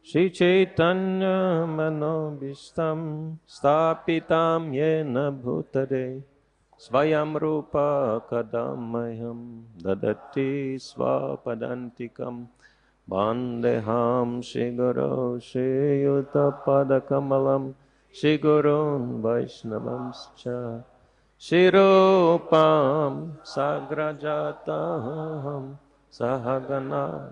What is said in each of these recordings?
Shri Chaitanya Manobishtam Stapitam Yena Bhutare Svayam Rupa Kadamayam Dadati Swapadantikam Bandeham Shri Guru Shri Yuta Padakamalam Shri Gurun Vaishnavamscha Shri Rupam Sagrajatam Sahagana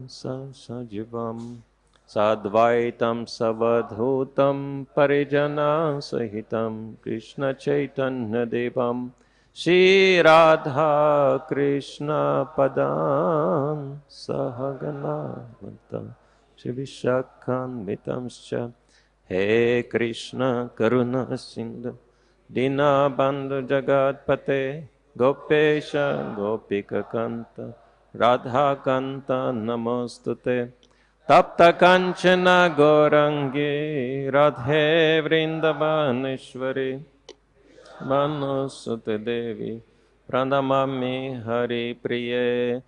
Sajivam Sadvaitam Savadhutam Parijana Sahitam Krishna Chaitanya Devam Shri Radha Krishna Padam Sahagana Shri Vishakhanvitamscha He Krishna Karuna Sindhu Dina Bandhu Jagatpate Gopesha Gopika Kanta Radha Kanta Namostute Tapta Kanchana Gorangi Radhe Vrindavaneshwari Manusute Devi Pranamami Hari Priye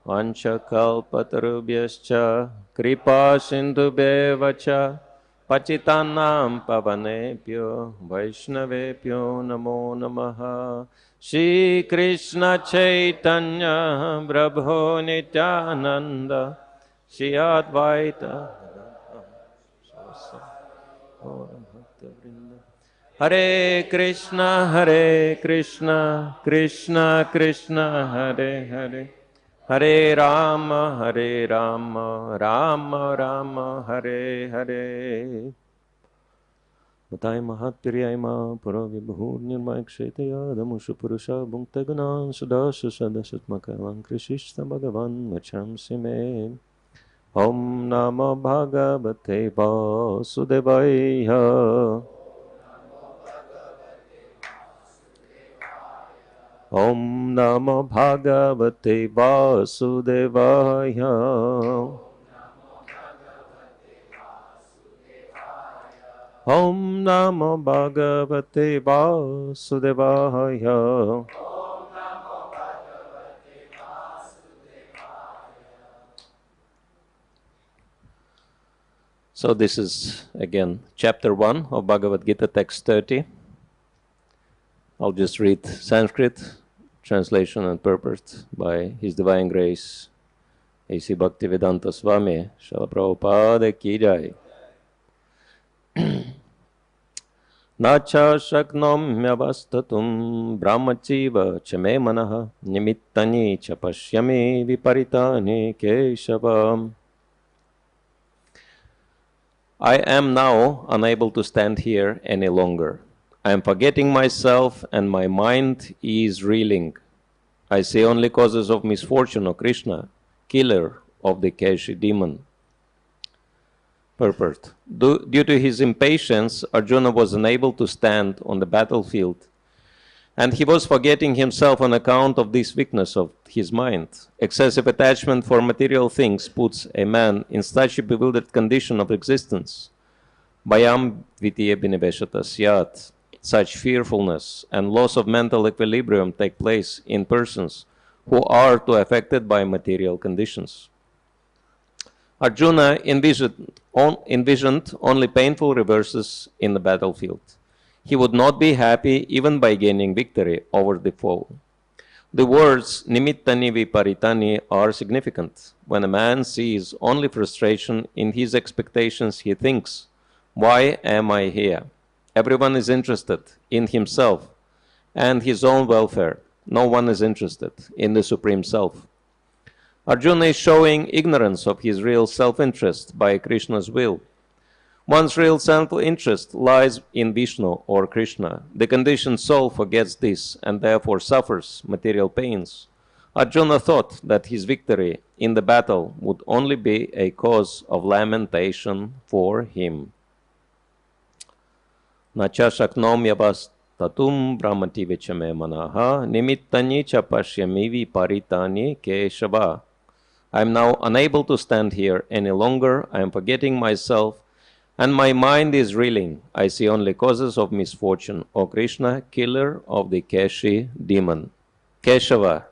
Vanchakalpatarubhyascha Kripa Sindhubhevacha Pacitanam Pavanebhyo Vaishnavebhyo Namo Namaha Shri Krishna Chaitanya Prabhu Nityananda Shri Advaita Hare Krishna Krishna Krishna Hare Hare Hare Rama Rama Rama Hare Hare Matai Mahatpiryayama Paravibhur Nirmay Kshetaya Damushu Purusha Bhuntaganan Sudasha Sadasatmakavan Krishishta Bhagavan Macham Sime Om Namo Bhagavate Vasudevaya Om Namo Bhagavate Vasudevaya Om Namo Bhagavate Vasudevaya So this is again chapter 1 of Bhagavad-gītā, text 30. I'll just read Sanskrit, translation and purport by His Divine Grace A.C. Bhaktivedanta Swami, Srila Prabhupada ki jai. Nacha śaknomy avasthātuṁ brahmachiva cha me manah nimittani cha pashyami viparitani Keshava. I am now unable to stand here any longer. I am forgetting myself and my mind is reeling. I see only causes of misfortune, O Krishna, killer of the Keshi demon. Purport. Due to his impatience, Arjuna was unable to stand on the battlefield, and he was forgetting himself on account of this weakness of his mind. Excessive attachment for material things puts a man in such a bewildered condition of existence. Bhayam vitiya biniveshata syat. Such fearfulness and loss of mental equilibrium take place in persons who are too affected by material conditions. Arjuna envisioned only painful reverses in the battlefield. He would not be happy even by gaining victory over the foe. The words nimittani viparitani are significant. When a man sees only frustration in his expectations, he thinks, "Why am I here?" Everyone is interested in himself and his own welfare. No one is interested in the Supreme Self. Arjuna is showing ignorance of his real self-interest by Krishna's will. One's real self-interest lies in Vishnu or Krishna. The conditioned soul forgets this and therefore suffers material pains. Arjuna thought that his victory in the battle would only be a cause of lamentation for him. Nacha śaknomy avasthātuṁ brahmati cha me manah nimittani cha pashyami viparitani Keshava. I am now unable to stand here any longer. I am forgetting myself and my mind is reeling. I see only causes of misfortune. O Krishna, killer of the Keshi demon. Keshava,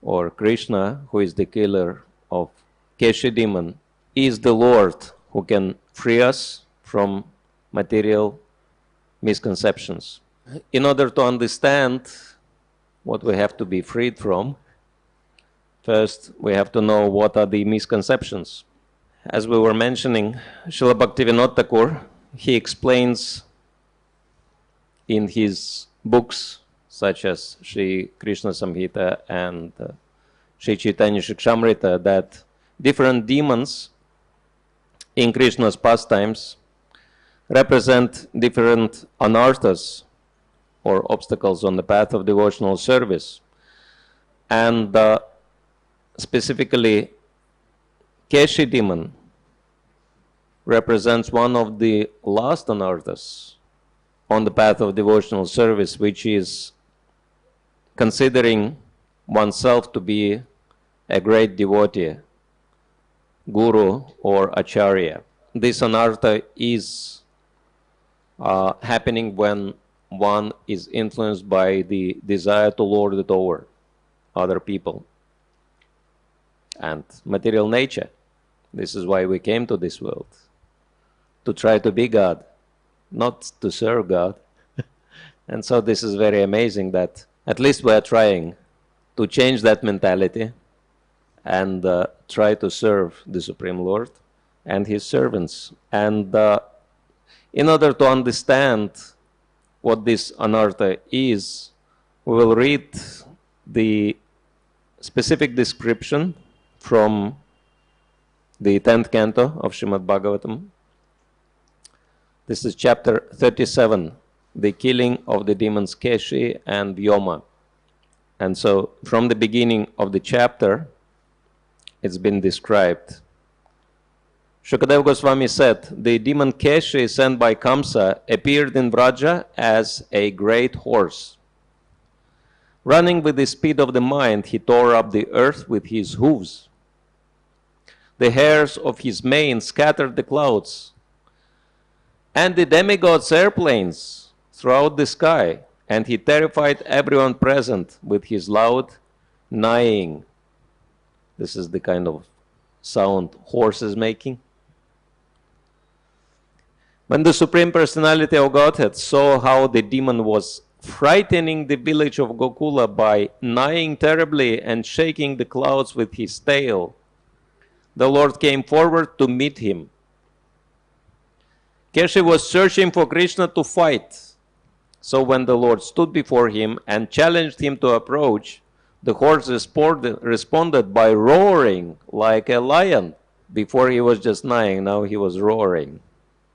or Krishna, who is the killer of Keshi demon, is the Lord who can free us from material misconceptions. In order to understand what we have to be freed from, first we have to know what are the misconceptions. As we were mentioning, Srila Bhaktivinoda Thakur, he explains in his books such as Sri Krishna Samhita and Sri Chaitanya Shikshamrita that different demons in Krishna's pastimes represent different anarthas or obstacles on the path of devotional service. And specifically, Keshi demon represents one of the last anarthas on the path of devotional service, which is considering oneself to be a great devotee, guru or acharya. This anartha is happening when one is influenced by the desire to lord it over other people and material nature. This is why we came to this world, to try to be God, not to serve God. And so this is very amazing that at least we are trying to change that mentality and try to serve the Supreme Lord and His servants. And in order to understand what this anartha is, we will read the specific description from the 10th canto of Srimad-Bhagavatam. This is chapter 37, the killing of the demons Keshi and Vyoma. And so from the beginning of the chapter, it's been described. Shukadeva Goswami said, the demon Keshi sent by Kamsa appeared in Vraja as a great horse. Running with the speed of the mind, he tore up the earth with his hooves. The hairs of his mane scattered the clouds, and the demigods' airplanes throughout the sky, and he terrified everyone present with his loud neighing. This is the kind of sound horses making. When the Supreme Personality of Godhead saw how the demon was frightening the village of Gokula by neighing terribly and shaking the clouds with his tail, the Lord came forward to meet him. Keshi was searching for Krishna to fight. So when the Lord stood before him and challenged him to approach, the horse responded by roaring like a lion. Before he was just neighing, now he was roaring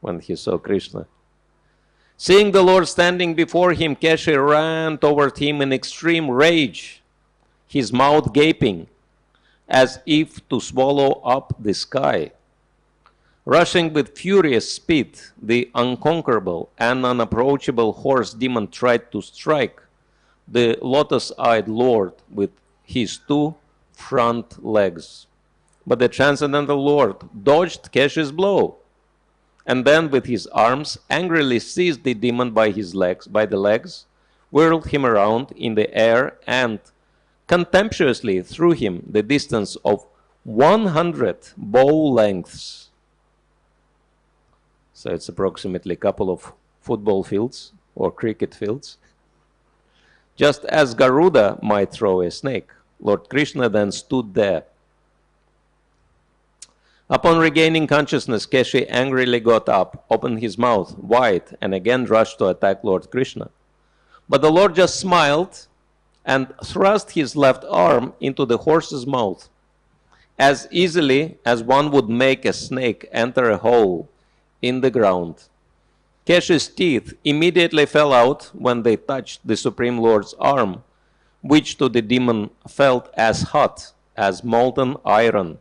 when he saw Krishna. Seeing the Lord standing before him, Keshi ran toward him in extreme rage, his mouth gaping, as if to swallow up the sky. Rushing with furious speed, the unconquerable and unapproachable horse demon tried to strike the lotus-eyed Lord with his two front legs. But the transcendental Lord dodged Keshi's blow, and then with his arms angrily seized the demon by the legs, whirled him around in the air, and contemptuously threw him the distance of 100 bow lengths. So it's approximately a couple of football fields or cricket fields. Just as Garuda might throw a snake, Lord Krishna then stood there. Upon regaining consciousness, Keshi angrily got up, opened his mouth wide, and again rushed to attack Lord Krishna. But the Lord just smiled and thrust his left arm into the horse's mouth, as easily as one would make a snake enter a hole in the ground. Keshi's teeth immediately fell out when they touched the Supreme Lord's arm, which to the demon felt as hot as molten iron.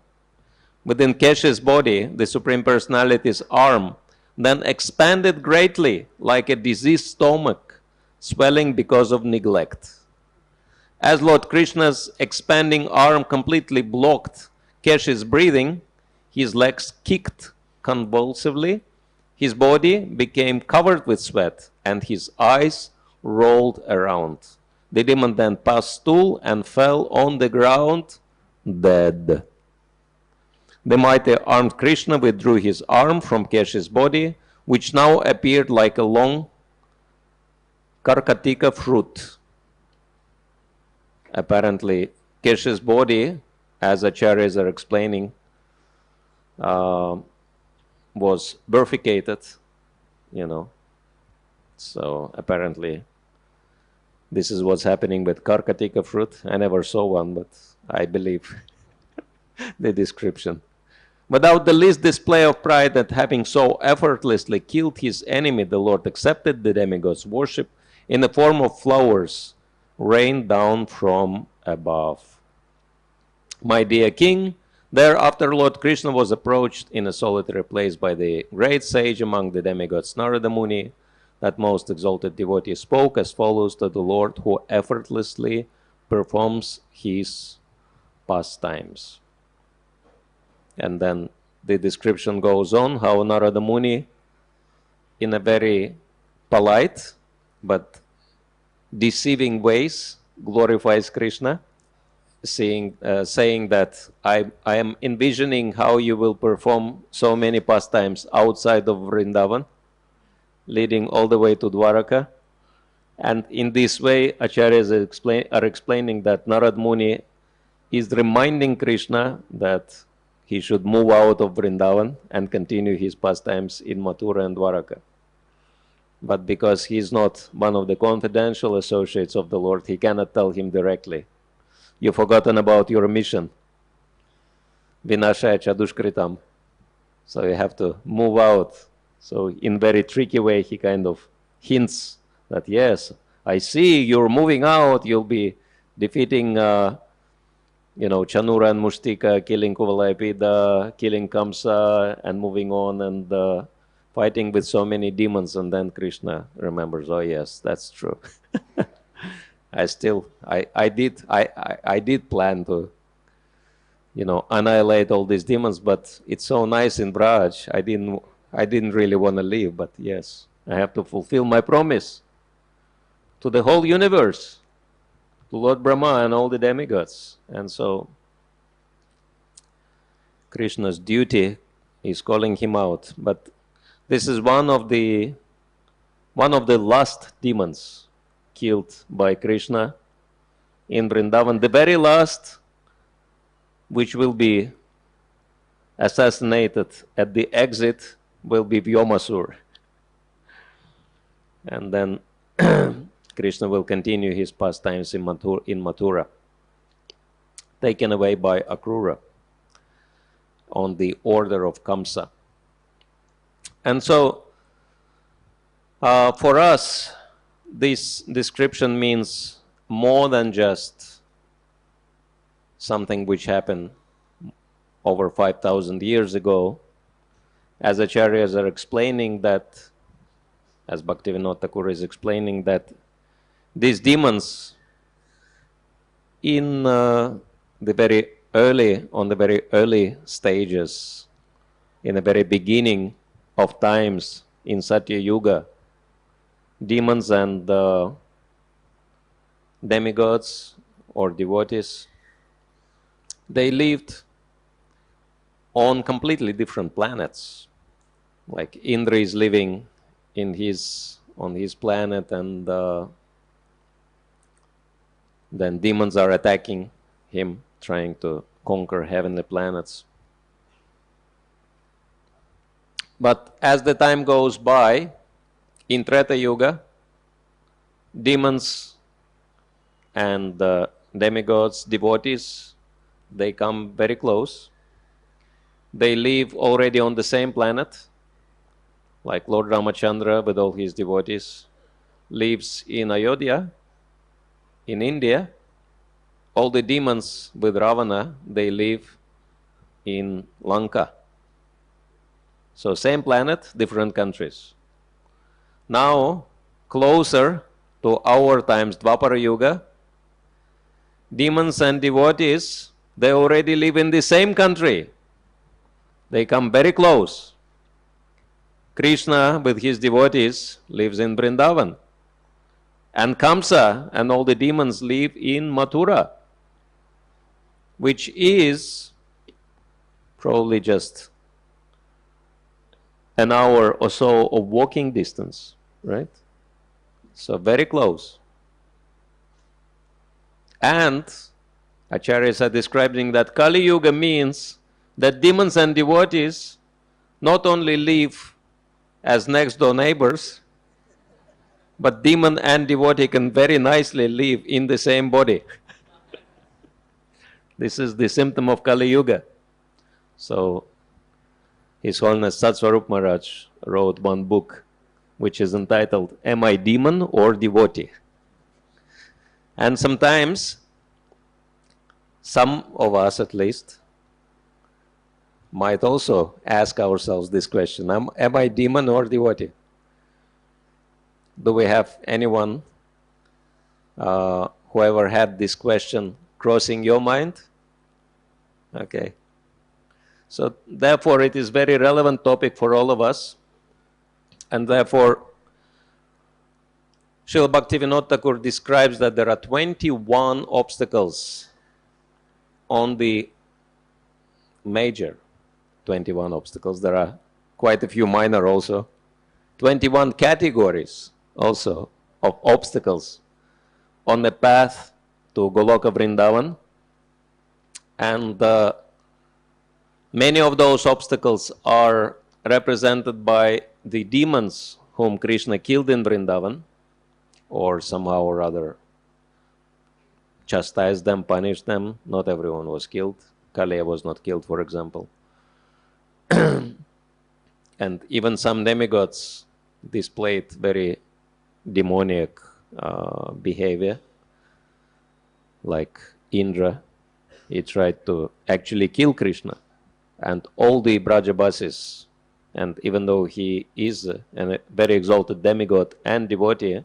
Within Keshi's body, the Supreme Personality's arm then expanded greatly like a diseased stomach, swelling because of neglect. As Lord Krishna's expanding arm completely blocked Keshi's breathing, his legs kicked convulsively, his body became covered with sweat, and his eyes rolled around. The demon then passed stool and fell on the ground dead. The mighty armed Krishna withdrew his arm from Keshi's body, which now appeared like a long karkatika fruit. Apparently, Keshi's body, as acharyas are explaining, was bifurcated, So apparently, this is what's happening with karkatika fruit. I never saw one, but I believe the description. Without the least display of pride at having so effortlessly killed his enemy, the Lord accepted the demigod's worship in the form of flowers rained down from above. My dear king, thereafter Lord Krishna was approached in a solitary place by the great sage among the demigods, Narada Muni. That most exalted devotee spoke as follows to the Lord, who effortlessly performs his pastimes. And then the description goes on how Narada Muni, in a very polite but deceiving ways, glorifies Krishna, saying that I am envisioning how you will perform so many pastimes outside of Vrindavan, leading all the way to Dwaraka. And in this way, acharyas are explaining that Narada Muni is reminding Krishna that he should move out of Vrindavan and continue his pastimes in Mathura and Dwaraka. But because he is not one of the confidential associates of the Lord, he cannot tell him directly, "You've forgotten about your mission. Vinashaya chadushkritam." So you have to move out. So in very tricky way, he kind of hints that, yes, I see you're moving out, you'll be defeating Chanura and Mustika, killing Kuvalayapida, killing Kamsa, and moving on and fighting with so many demons. And then Krishna remembers, oh yes, that's true. I did plan to, annihilate all these demons, but it's so nice in Braj. I didn't really want to leave, but yes, I have to fulfill my promise to the whole universe, to Lord Brahma and all the demigods. And so Krishna's duty is calling him out. But this is one of the last demons killed by Krishna in Vrindavan. The very last, which will be assassinated at the exit, will be Vyomasur. And then Krishna will continue his pastimes in Mathura, taken away by Akrura on the order of Kamsa. And so, for us, this description means more than just something which happened over 5,000 years ago. As acharyas are explaining that, as Bhaktivinoda Thakur is explaining that these demons on the very early stages, in the very beginning of times in Satya Yuga, demons and demigods or devotees, they lived on completely different planets. Like Indra is living on his planet, and then demons are attacking him, trying to conquer heavenly planets. But as the time goes by, in Treta Yuga, demons and demigods, devotees, they come very close. They live already on the same planet, like Lord Ramachandra with all his devotees lives in Ayodhya, in India. All the demons with Ravana, they live in Lanka. So same planet, different countries. Now, closer to our times, Dvapara Yuga, demons and devotees, they already live in the same country. They come very close. Krishna with his devotees lives in Vrindavan. And Kamsa and all the demons live in Mathura, which is probably just an hour or so of walking distance, right? So very close. And Acharyas are describing that Kali-yuga means that demons and devotees not only live as next door neighbors, but demon and devotee can very nicely live in the same body. This is the symptom of Kali-yuga. So His Holiness Satsvarup Maharaj wrote one book which is entitled, Am I Demon or Devotee? And sometimes, some of us at least, might also ask ourselves this question, am I demon or devotee? Do we have anyone who ever had this question crossing your mind? Okay. So therefore it is very relevant topic for all of us, and therefore Srila Bhaktivinoda Thakur describes that there are 21 obstacles on the major 21 obstacles. There are quite a few minor also. 21 categories also of obstacles on the path to Goloka Vrindavan. And many of those obstacles are represented by the demons whom Krishna killed in Vrindavan, or somehow or other chastised them, punished them. Not everyone was killed. Kaliya was not killed, for example. And even some demigods displayed very demoniac behavior, like Indra. He tried to actually kill Krishna. And all the Brajabasis, and even though he is a very exalted demigod and devotee,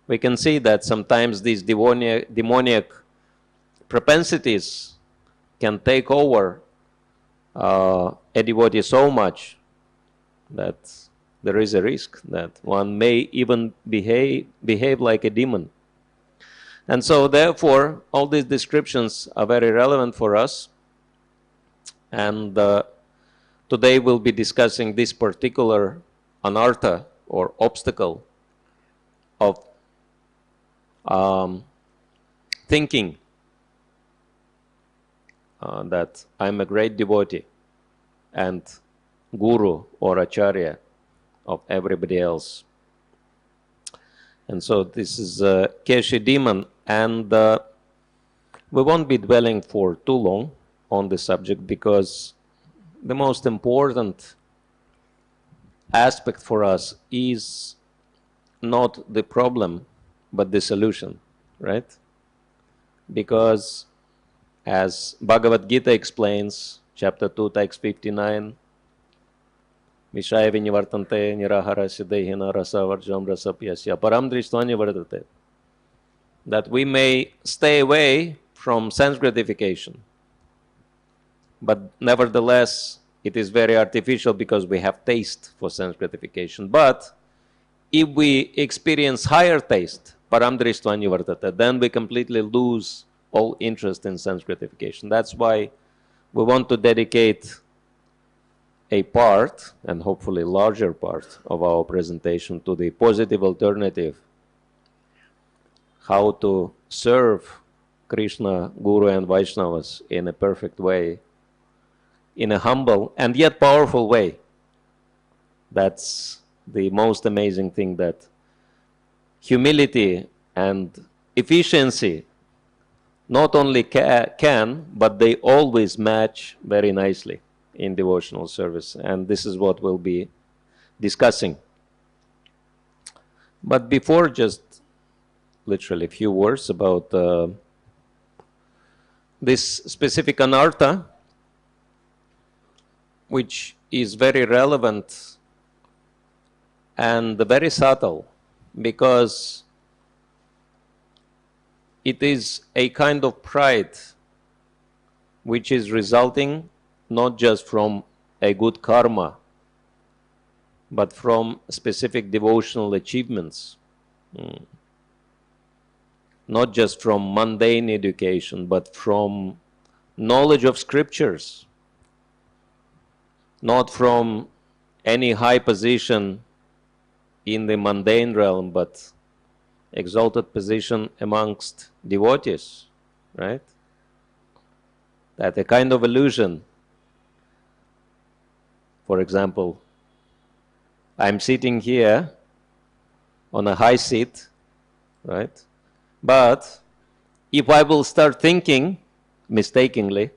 we can see that sometimes these demoniac propensities can take over a devotee so much that there is a risk that one may even behave like a demon. And so therefore, all these descriptions are very relevant for us. And today we'll be discussing this particular anartha, or obstacle, of thinking that I'm a great devotee and guru or acharya of everybody else. And so this is Keshi demon, and we won't be dwelling for too long on the subject, because the most important aspect for us is not the problem but the solution, right? Because as Bhagavad-gītā explains, chapter 2, text 59, Vishaya vinivartante nirahara siddhihina rasa varjam rasa piyasya param dristvani vardate, that we may stay away from sense gratification. But nevertheless, it is very artificial because we have taste for sense gratification. But if we experience higher taste, param dristvani vardate, then we completely lose all interest in sense gratification. That's why we want to dedicate a part, and hopefully larger part, of our presentation to the positive alternative, how to serve Krishna, Guru and Vaishnavas in a perfect way, in a humble and yet powerful way. That's the most amazing thing, that humility and efficiency not only can, but they always match very nicely in devotional service. And this is what we'll be discussing. But before, just literally a few words about this specific anartha, which is very relevant and very subtle, because it is a kind of pride which is resulting not just from a good karma, but from specific devotional achievements. Not just from mundane education, but from knowledge of scriptures, not from any high position in the mundane realm, but exalted position amongst devotees, right? That a kind of illusion. For example, I'm sitting here on a high seat, right? But if I will start thinking mistakenly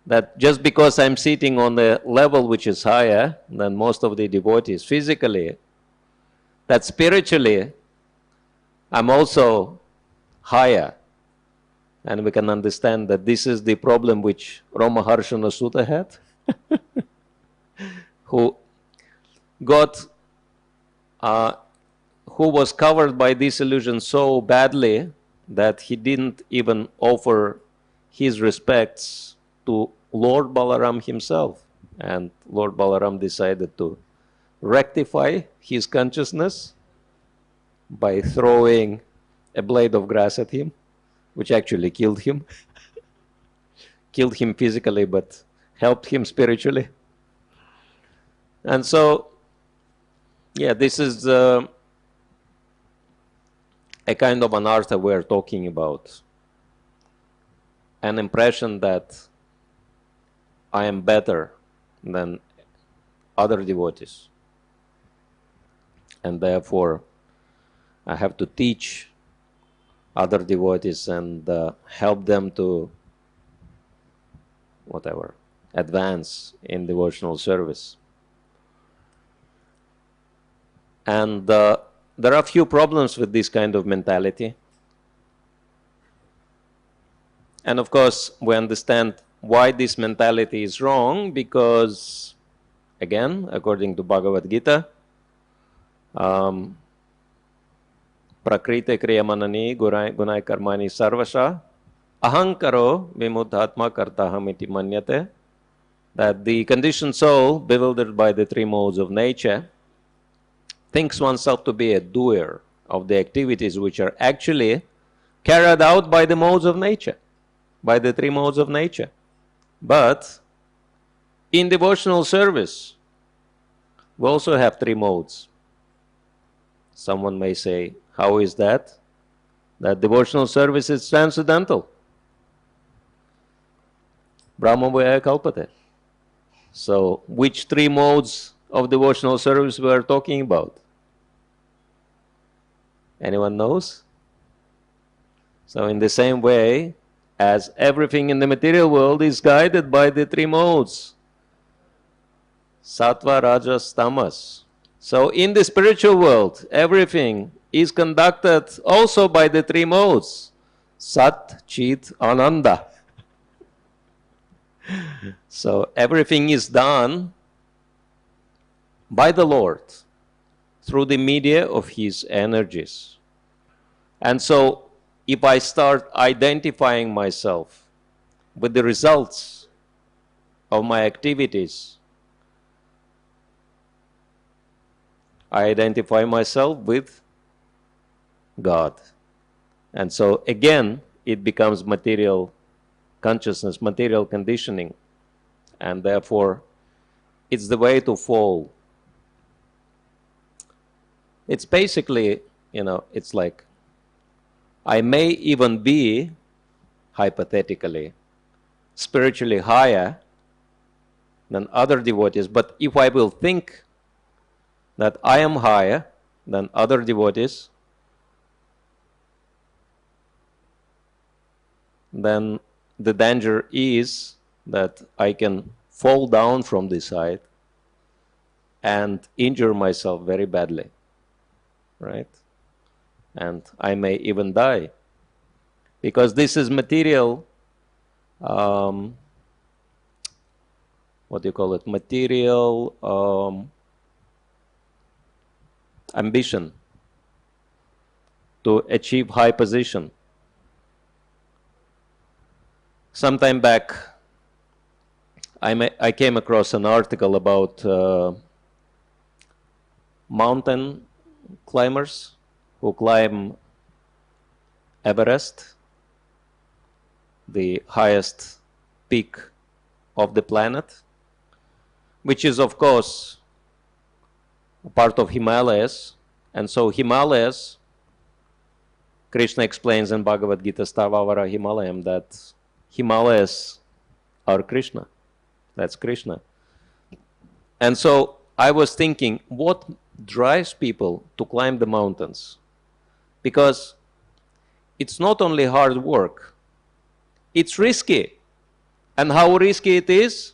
that just because I'm sitting on a level which is higher than most of the devotees physically, that spiritually I'm also higher. And we can understand that this is the problem which Ramaharshana Sutta had, who got, who was covered by this illusion so badly that he didn't even offer his respects to Lord Balaram himself. And Lord Balaram decided to rectify his consciousness by throwing a blade of grass at him, which actually killed him. Killed him physically, but helped him spiritually. And so, yeah, this is a kind of anartha we're talking about. An impression that I am better than other devotees. And therefore, I have to teach other devotees and help them to, whatever, advance in devotional service. And there are a few problems with this kind of mentality. And of course, we understand why this mentality is wrong, because, again, according to Bhagavad-gītā, prakrite kriyamanani gunai karmani sarvasha ahankaro vimuddhatma kartaham iti manyate, that the conditioned soul, bewildered by the three modes of nature, thinks oneself to be a doer of the activities which are actually carried out by the modes of nature, by the three modes of nature. But in devotional service, we also have three modes. Someone may say, how is that? That devotional service is transcendental. Brahma Vaya Kalpate. So, which three modes of devotional service we are talking about? Anyone knows? So, in the same way, as everything in the material world is guided by the three modes, Sattva, Rajas, Tamas. So in the spiritual world, everything is conducted also by the three modes, Sat, Chit, Ananda. So everything is done by the Lord through the media of His energies. And so if I start identifying myself with the results of my activities, I identify myself with God. And so again, it becomes material consciousness, material conditioning. And therefore, it's the way to fall. It's basically, it's like, I may even be, hypothetically, spiritually higher than other devotees, but if I will think that I am higher than other devotees, then the danger is that I can fall down from this height and injure myself very badly, right? And I may even die, because this is material, what do you call it? Material ambition to achieve high position. Sometime back, I came across an article about mountain climbers who climb Everest, the highest peak of the planet. which is of course a part of Himalayas. And so Himalayas, Krishna explains in Bhagavad-gītā Stavavara Himalayam that Himalayas are Krishna. That's Krishna. And so I was thinking, what drives people to climb the mountains? Because it's not only hard work, it's risky. And how risky it is?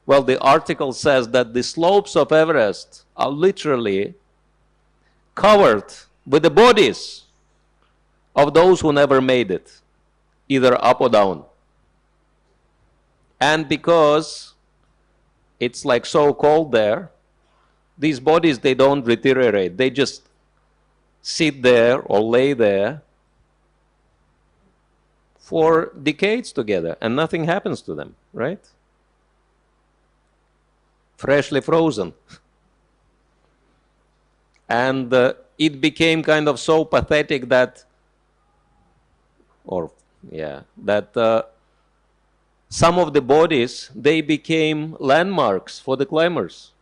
Well, the article says that the slopes of Everest are literally covered with the bodies of those who never made it, either up or down. And because it's like so cold there, these bodies, they don't deteriorate. They just sit there or lay there for decades together and nothing happens to them, right? Freshly frozen. And it became kind of so pathetic that, some of the bodies, they became landmarks for the climbers.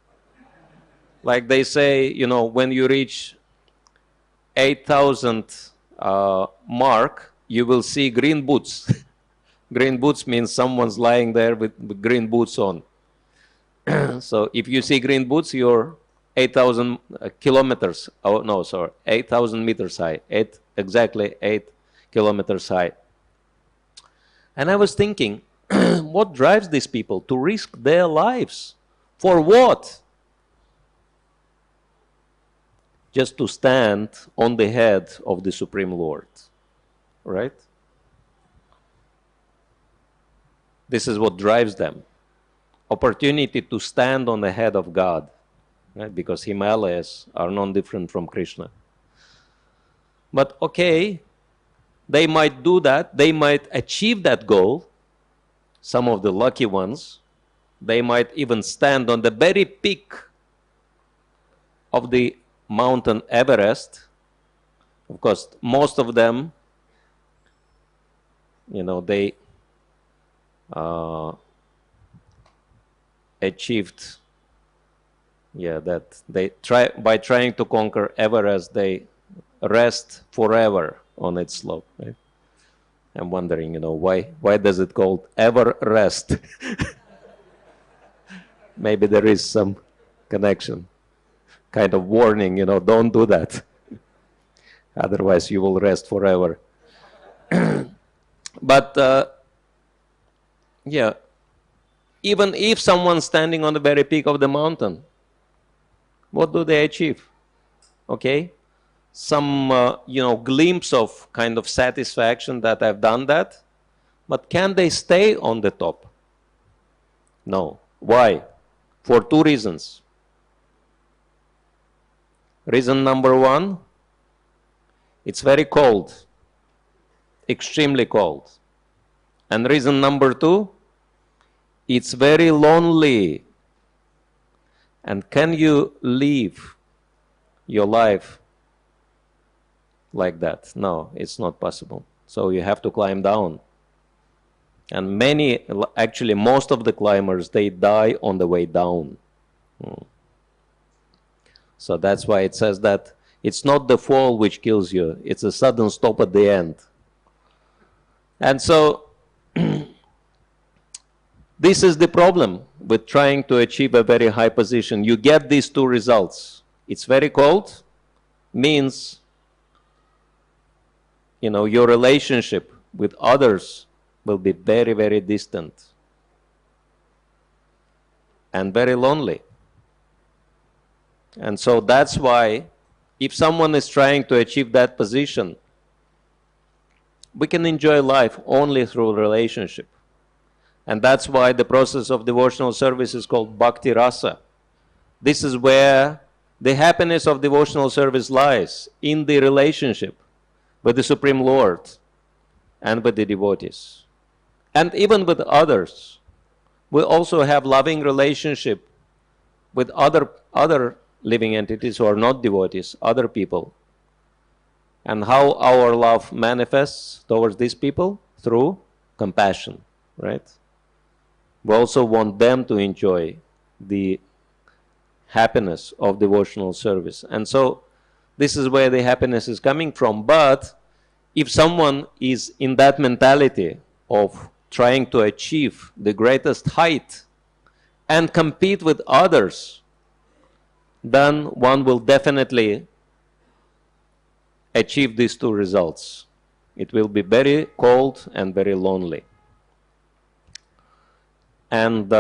Like they say, you know, when you reach 8,000 mark, you will see green boots. Green boots means someone's lying there with green boots on. So if you see green boots, you're 8,000 kilometers, 8,000 meters high, exactly 8 kilometers high. And I was thinking, what drives these people to risk their lives? For what? Just to stand on the head of the Supreme Lord, right? This is what drives them. Opportunity to stand on the head of God, right? Because Himalayas are non different from Krishna. But okay, they might do that, they might achieve that goal. Some of the lucky ones, they might even stand on the very peak of the mountain Everest. Of course, most of them, you know, they achieved, that they by trying to conquer Everest, they rest forever on its slope, right? I'm wondering, you know, why does it called Everest? Maybe there is some connection, kind of warning, you know, don't do that. Otherwise you will rest forever. But even if someone's standing on the very peak of the mountain, what do they achieve? Okay, some glimpse of kind of satisfaction that I've done that, but can they stay on the top? No. Why? For two reasons. Reason number one, it's very cold, extremely cold. And reason number two, it's very lonely. And can you live your life like that? No, it's not possible. So you have to climb down. And actually most of the climbers, they die on the way down. So that's why it says that it's not the fall which kills you, it's a sudden stop at the end. And so this is the problem with trying to achieve a very high position. You get these two results. It's very cold, means, you know, your relationship with others will be very, very distant and very lonely. And so that's why if someone is trying to achieve that position, we can enjoy life only through relationship. And that's why the process of devotional service is called bhakti-rasa. This is where the happiness of devotional service lies, in the relationship with the Supreme Lord and with the devotees. And even with others. We also have loving relationship with other living entities who are not devotees, other people. And how our love manifests towards these people? Through compassion, right? We also want them to enjoy the happiness of devotional service. And so this is where the happiness is coming from. But if someone is in that mentality of trying to achieve the greatest height and compete with others, then one will definitely achieve these two results. It will be very cold and very lonely. And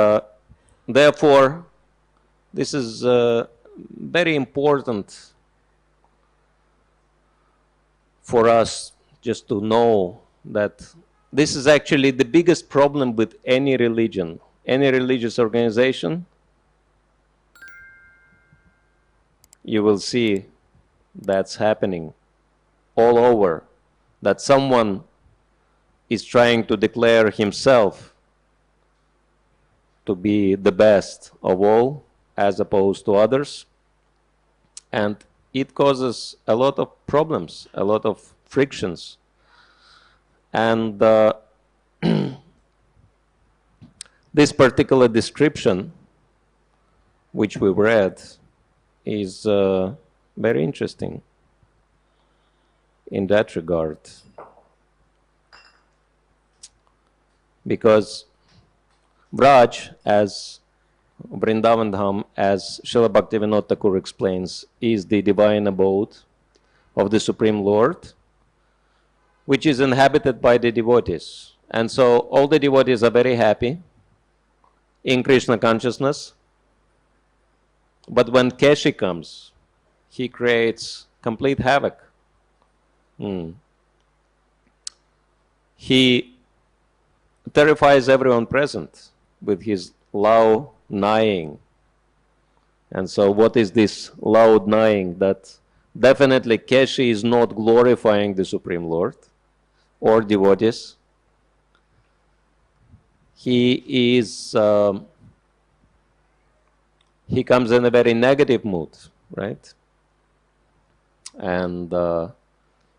therefore, this is very important for us just to know that this is actually the biggest problem with any religion, any religious organization. You will see that's happening all over, that someone is trying to declare himself to be the best of all as opposed to others. And it causes a lot of problems, a lot of frictions. And this particular description, which we read, is very interesting in that regard. Because Vraj, as Vrindavan Dham, as Srila Bhaktivinoda Thakur explains, is the divine abode of the Supreme Lord, which is inhabited by the devotees. And so all the devotees are very happy in Krishna consciousness. But when Keshi comes, he creates complete havoc. He terrifies everyone present with his loud neighing. And so what is this loud neighing? That definitely Keshi is not glorifying the Supreme Lord or devotees. He comes in a very negative mood, right? And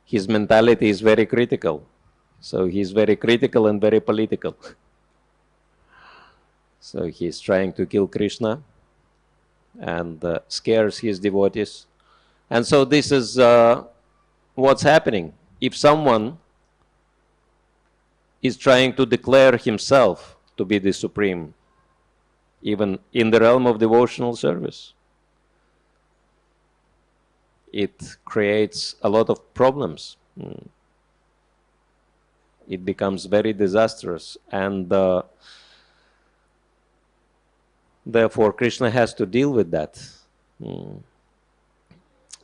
his mentality is very critical. So he's very critical and very political. So he's trying to kill Krishna and scares his devotees. And so this is what's happening. If someone is trying to declare himself to be the supreme, even in the realm of devotional service, it creates a lot of problems. It becomes very disastrous, and therefore Krishna has to deal with that.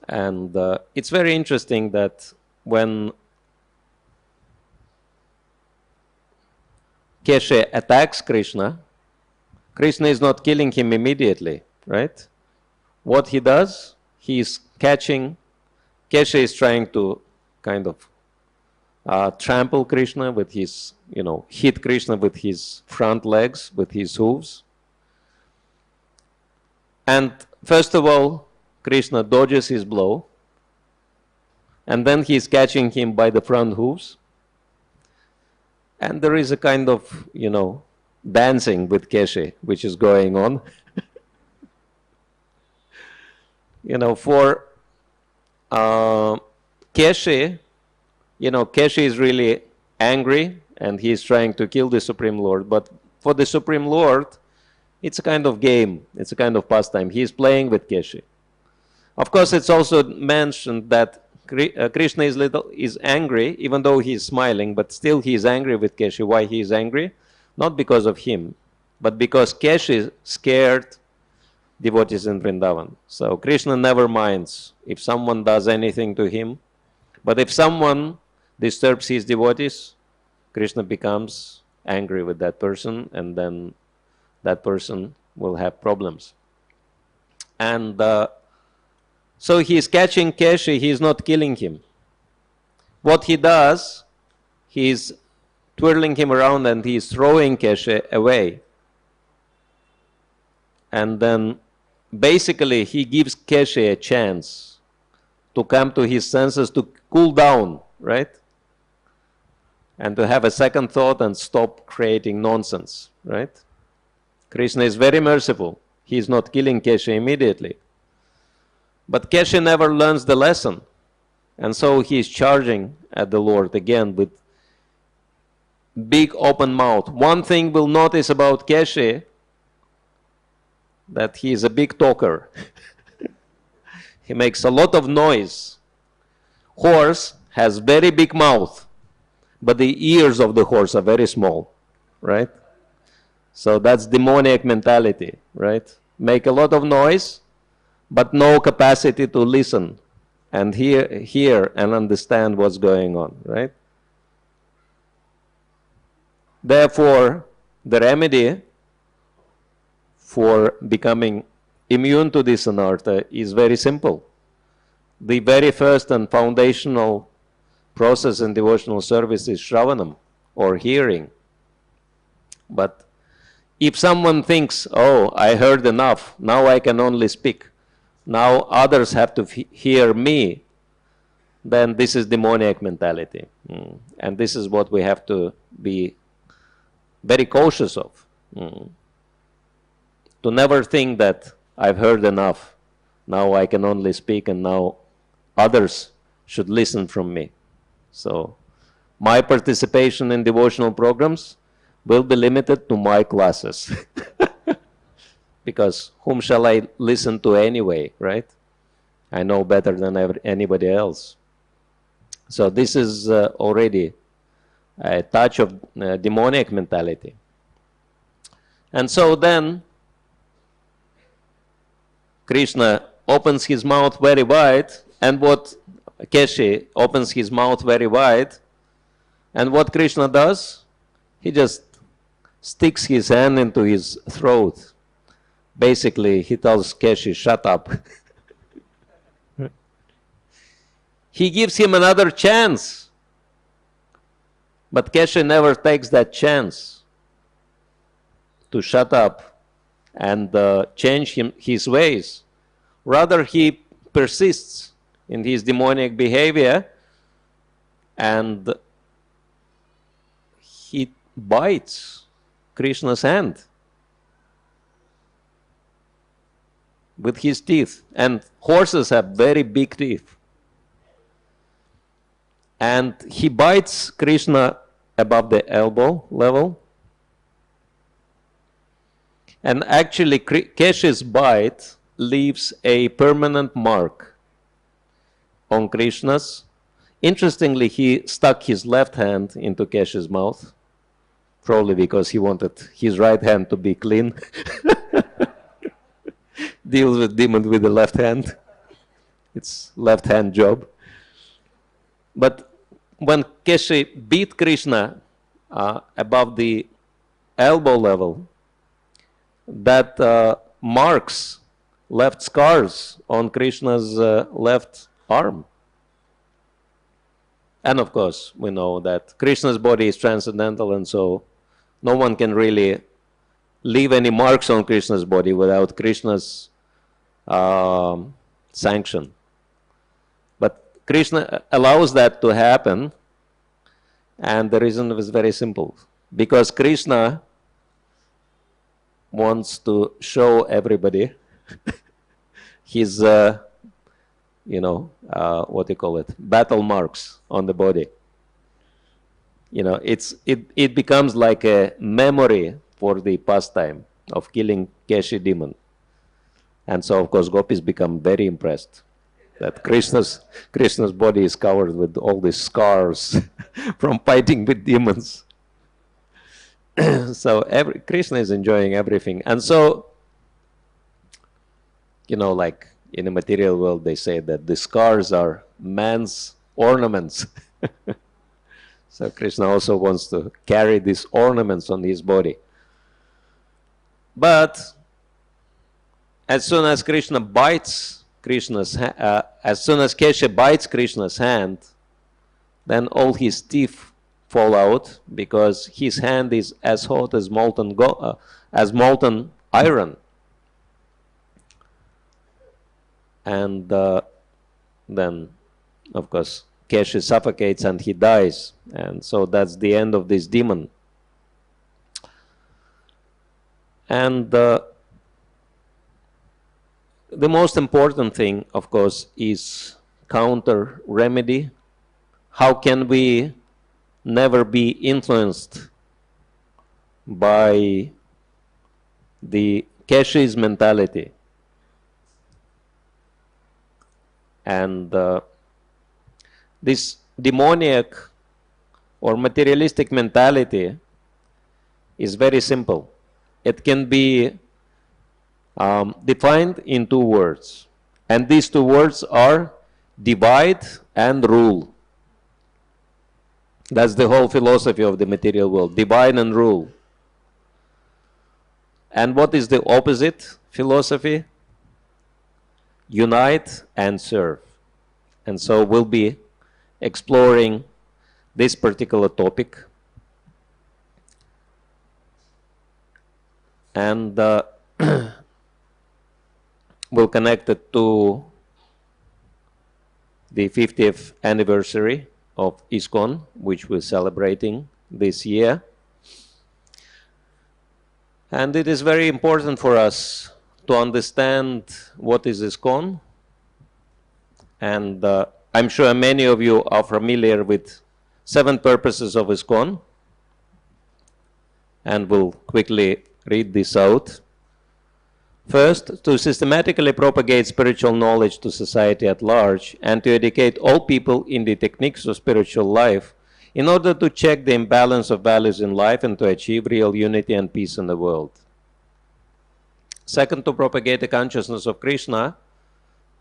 And it's very interesting that when Keshi attacks Krishna, Krishna is not killing him immediately, right? What he does, he is catching, Keshi is trying to kind of trample Krishna with his, hit Krishna with his front legs, with his hooves. And first of all, Krishna dodges his blow, and then he's catching him by the front hooves. And there is a kind of, dancing with Keshi, which is going on. For Keshi, Keshi is really angry and he's trying to kill the Supreme Lord. But for the Supreme Lord, it's a kind of game. It's a kind of pastime. He's playing with Keshi. Of course, it's also mentioned that Krishna is angry, even though he's smiling, but still he's angry with Keshi. Why he is angry? Not because of him, but because Keshi scared devotees in Vrindavan. So Krishna never minds if someone does anything to him. But if someone disturbs his devotees, Krishna becomes angry with that person, and then that person will have problems. And so he's catching Keshi, he's not killing him. What he does, he's twirling him around and he's throwing Keshi away. And then basically he gives Keshi a chance to come to his senses, to cool down, right? And to have a second thought and stop creating nonsense, right? Krishna is very merciful. He's not killing Keshi immediately. But Keshi never learns the lesson. And so he's charging at the Lord again with big open mouth. One thing we'll notice about Keshi, that he is a big talker. He makes a lot of noise. Horse has very big mouth, but the ears of the horse are very small, right? So that's demoniac mentality, right? Make a lot of noise, but no capacity to listen and hear and understand what's going on, right? Therefore, the remedy for becoming immune to this anartha is very simple. The very first and foundational process in devotional service is shravanam, or hearing. But if someone thinks, oh, I heard enough, now I can only speak, now others have to hear me, then this is demoniac mentality. And this is what we have to be very cautious of. To never think that I've heard enough, now I can only speak and now others should listen from me. So my participation in devotional programs will be limited to my classes. Because whom shall I listen to anyway, right? I know better than anybody else. So this is already a touch of demoniac mentality. And so then Krishna opens his mouth very wide, and what Keshi opens his mouth very wide, and what Krishna does? He just sticks his hand into his throat. Basically, he tells Keshi, shut up. He gives him another chance. But Keshi never takes that chance to shut up and change his ways. Rather, he persists in his demoniac behavior and he bites Krishna's hand with his teeth. And horses have very big teeth. And he bites Krishna above the elbow level. And actually, Keshi's bite leaves a permanent mark on Krishna's. Interestingly, he stuck his left hand into Keshi's mouth, probably because he wanted his right hand to be clean. Deals with demon with the left hand. It's left hand job. But when Keshi beat Krishna above the elbow level, that marks left scars on Krishna's left arm. And of course, we know that Krishna's body is transcendental, and so no one can really leave any marks on Krishna's body without Krishna's sanction. But Krishna allows that to happen, and the reason is very simple. Because Krishna wants to show everybody his, what do you call it, battle marks on the body. It becomes like a memory for the pastime of killing Keshi demon. And so, of course, gopis become very impressed that Krishna's body is covered with all these scars from fighting with demons. So Krishna is enjoying everything. And so, like in the material world, they say that the scars are man's ornaments. So Krishna also wants to carry these ornaments on his body. But as soon as Krishna bites as soon as Keshi bites Krishna's hand, then all his teeth fall out, because his hand is as hot as molten iron. And then, of course, Keshi suffocates and he dies. And so that's the end of this demon. And the most important thing, of course, is counter remedy. How can we never be influenced by the Keshi's mentality? And this demoniac or materialistic mentality is very simple. It can be defined in two words. And these two words are divide and rule. That's the whole philosophy of the material world, divide and rule. And what is the opposite philosophy? Unite and serve. And so we'll be exploring this particular topic. And we'll connect it to the 50th anniversary of ISKCON, which we're celebrating this year. And it is very important for us to understand what is ISKCON. And I'm sure many of you are familiar with 7 purposes of ISKCON. And we'll quickly read this out. First, to systematically propagate spiritual knowledge to society at large and to educate all people in the techniques of spiritual life in order to check the imbalance of values in life and to achieve real unity and peace in the world. Second, to propagate the consciousness of Krishna,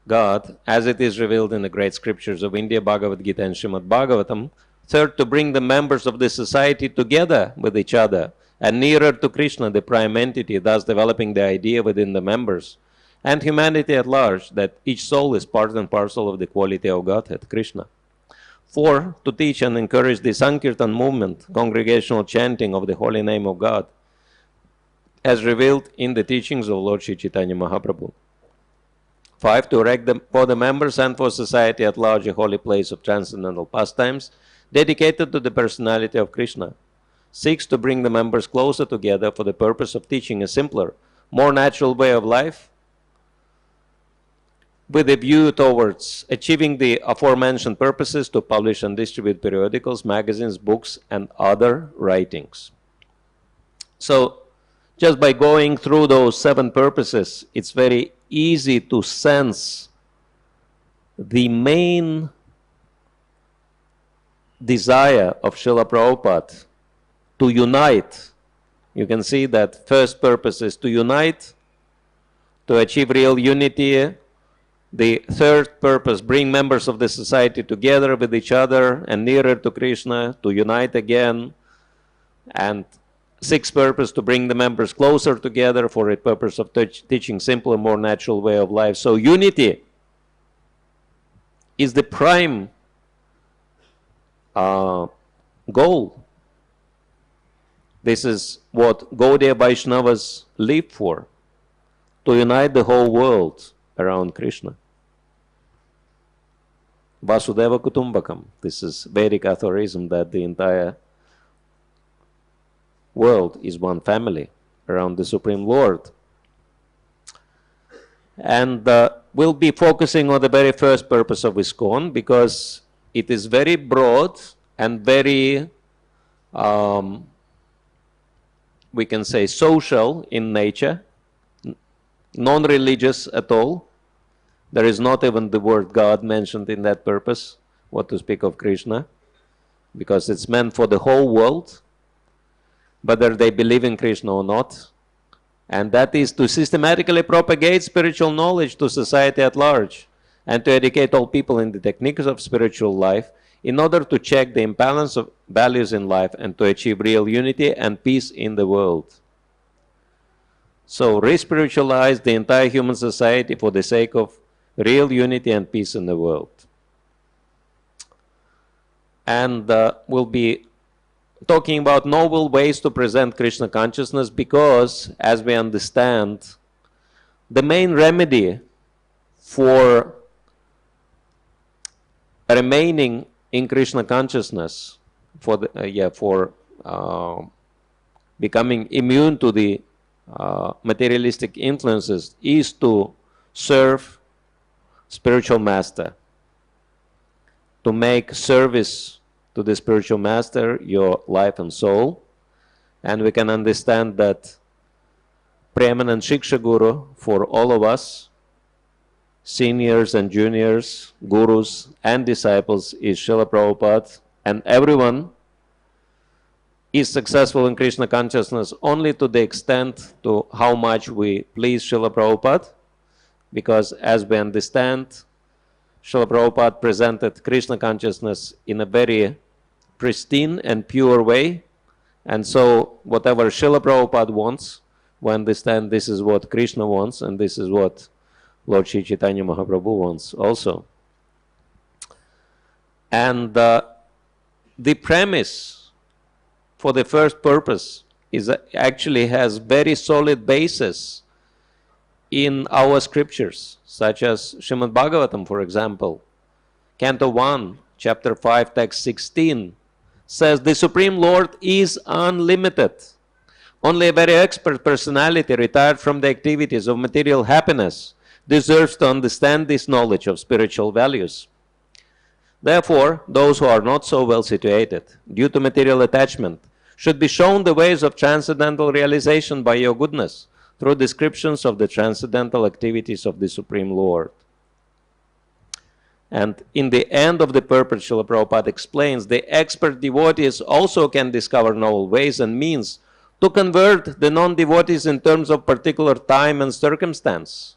God, as it is revealed in the great scriptures of India, Bhagavad-gītā and Srimad-Bhagavatam. Third, to bring the members of the society together with each other and nearer to Krishna, the prime entity, thus developing the idea within the members and humanity at large that each soul is part and parcel of the quality of Godhead, Krishna. 4, to teach and encourage the Sankirtan movement, congregational chanting of the holy name of God, as revealed in the teachings of Lord Sri Chaitanya Mahaprabhu. 5, to erect for the members and for society at large a holy place of transcendental pastimes dedicated to the personality of Krishna. 6, to bring the members closer together for the purpose of teaching a simpler, more natural way of life with a view towards achieving the aforementioned purposes, to publish and distribute periodicals, magazines, books, and other writings. So, just by going through those 7 purposes, it's very easy to sense the main desire of Srila Prabhupada to unite. You can see that first purpose is to unite, to achieve real unity. The third purpose, bring members of the society together with each other and nearer to Krishna, to unite again. And sixth purpose, to bring the members closer together for a purpose of teaching simpler, more natural way of life. So unity is the prime goal. This is what Gaudiya Vaishnavas live for, to unite the whole world around Krishna. Vasudeva Kutumbakam. This is Vedic aphorism that the entire world is one family around the Supreme Lord. And we'll be focusing on the very first purpose of ISKCON because it is very broad and very we can say social in nature, non-religious at all. There is not even the word God mentioned in that purpose, what to speak of Krishna, because it's meant for the whole world, whether they believe in Krishna or not. And that is to systematically propagate spiritual knowledge to society at large and to educate all people in the techniques of spiritual life in order to check the imbalance of values in life and to achieve real unity and peace in the world. So, re-spiritualize the entire human society for the sake of real unity and peace in the world. And we'll be talking about noble ways to present Krishna consciousness because, as we understand, the main remedy for remaining in Krishna consciousness, for becoming immune to the materialistic influences, is to serve spiritual master, to make service to the spiritual master your life and soul. And we can understand that preeminent Shiksha Guru for all of us, seniors and juniors, gurus and disciples, is Srila Prabhupada, and everyone is successful in Krishna consciousness only to the extent to how much we please Srila Prabhupada, because as we understand, Srila Prabhupada presented Krishna consciousness in a very pristine and pure way, and so whatever Srila Prabhupada wants, we understand this is what Krishna wants, and this is what Lord Sri Chaitanya Mahaprabhu wants also. And the premise for the first purpose is actually has very solid basis in our scriptures, such as Srimad-Bhagavatam, for example. Canto 1, chapter 5, text 16, says, the Supreme Lord is unlimited. Only a very expert personality retired from the activities of material happiness deserves to understand this knowledge of spiritual values. Therefore, those who are not so well situated, due to material attachment, should be shown the ways of transcendental realization by your goodness, through descriptions of the transcendental activities of the Supreme Lord. And in the end of the purport, Srila Prabhupada explains, the expert devotees also can discover novel ways and means to convert the non-devotees in terms of particular time and circumstance.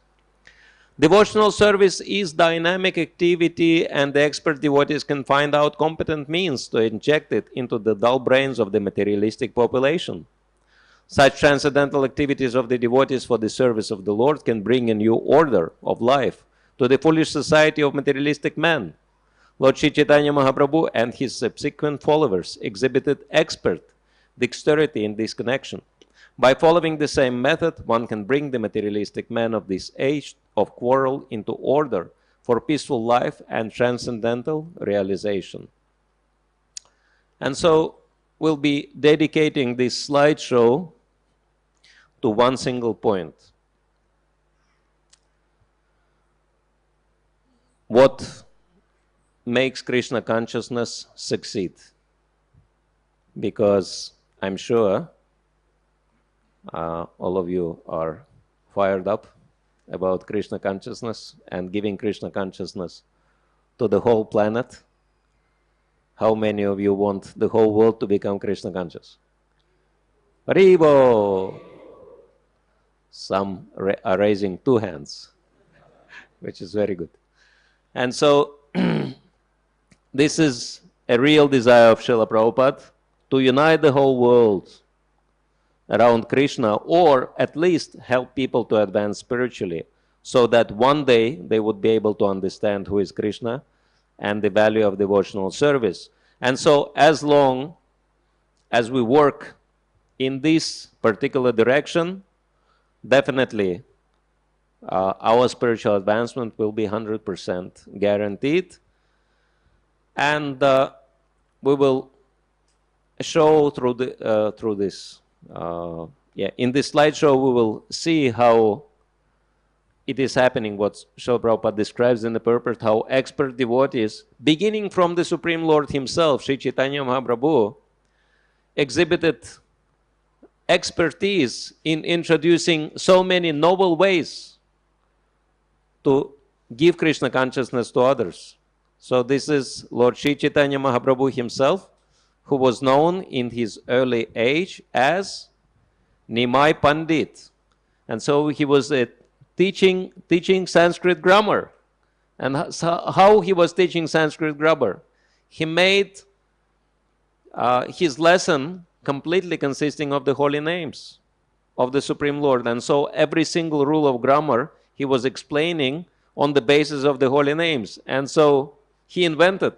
Devotional service is dynamic activity, and the expert devotees can find out competent means to inject it into the dull brains of the materialistic population. Such transcendental activities of the devotees for the service of the Lord can bring a new order of life to the foolish society of materialistic men. Lord Sri Chaitanya Mahaprabhu and his subsequent followers exhibited expert dexterity in this connection. By following the same method, one can bring the materialistic men of this age of quarrel into order for peaceful life and transcendental realization. And so we'll be dedicating this slideshow to one single point. What makes Krishna consciousness succeed? Because I'm sure all of you are fired up about Krishna consciousness and giving Krishna consciousness to the whole planet. How many of you want the whole world to become Krishna conscious? Haribo! Some are raising two hands, which is very good. And so, this is a real desire of Srila Prabhupada, to unite the whole world around Krishna, or at least help people to advance spiritually, so that one day they would be able to understand who is Krishna and the value of devotional service. And so as long as we work in this particular direction, definitely our spiritual advancement will be 100% guaranteed. And we will show through this. In this slideshow, we will see how it is happening, what Srila Prabhupada describes in the purport, how expert devotees, beginning from the Supreme Lord himself, Sri Chaitanya Mahaprabhu, exhibited expertise in introducing so many noble ways to give Krishna consciousness to others. So this is Lord Sri Chaitanya Mahaprabhu himself, who was known in his early age as Nimai Pandit. And so he was teaching Sanskrit grammar. And how he was teaching Sanskrit grammar? He made his lesson completely consisting of the holy names of the Supreme Lord. And so every single rule of grammar he was explaining on the basis of the holy names. And so he invented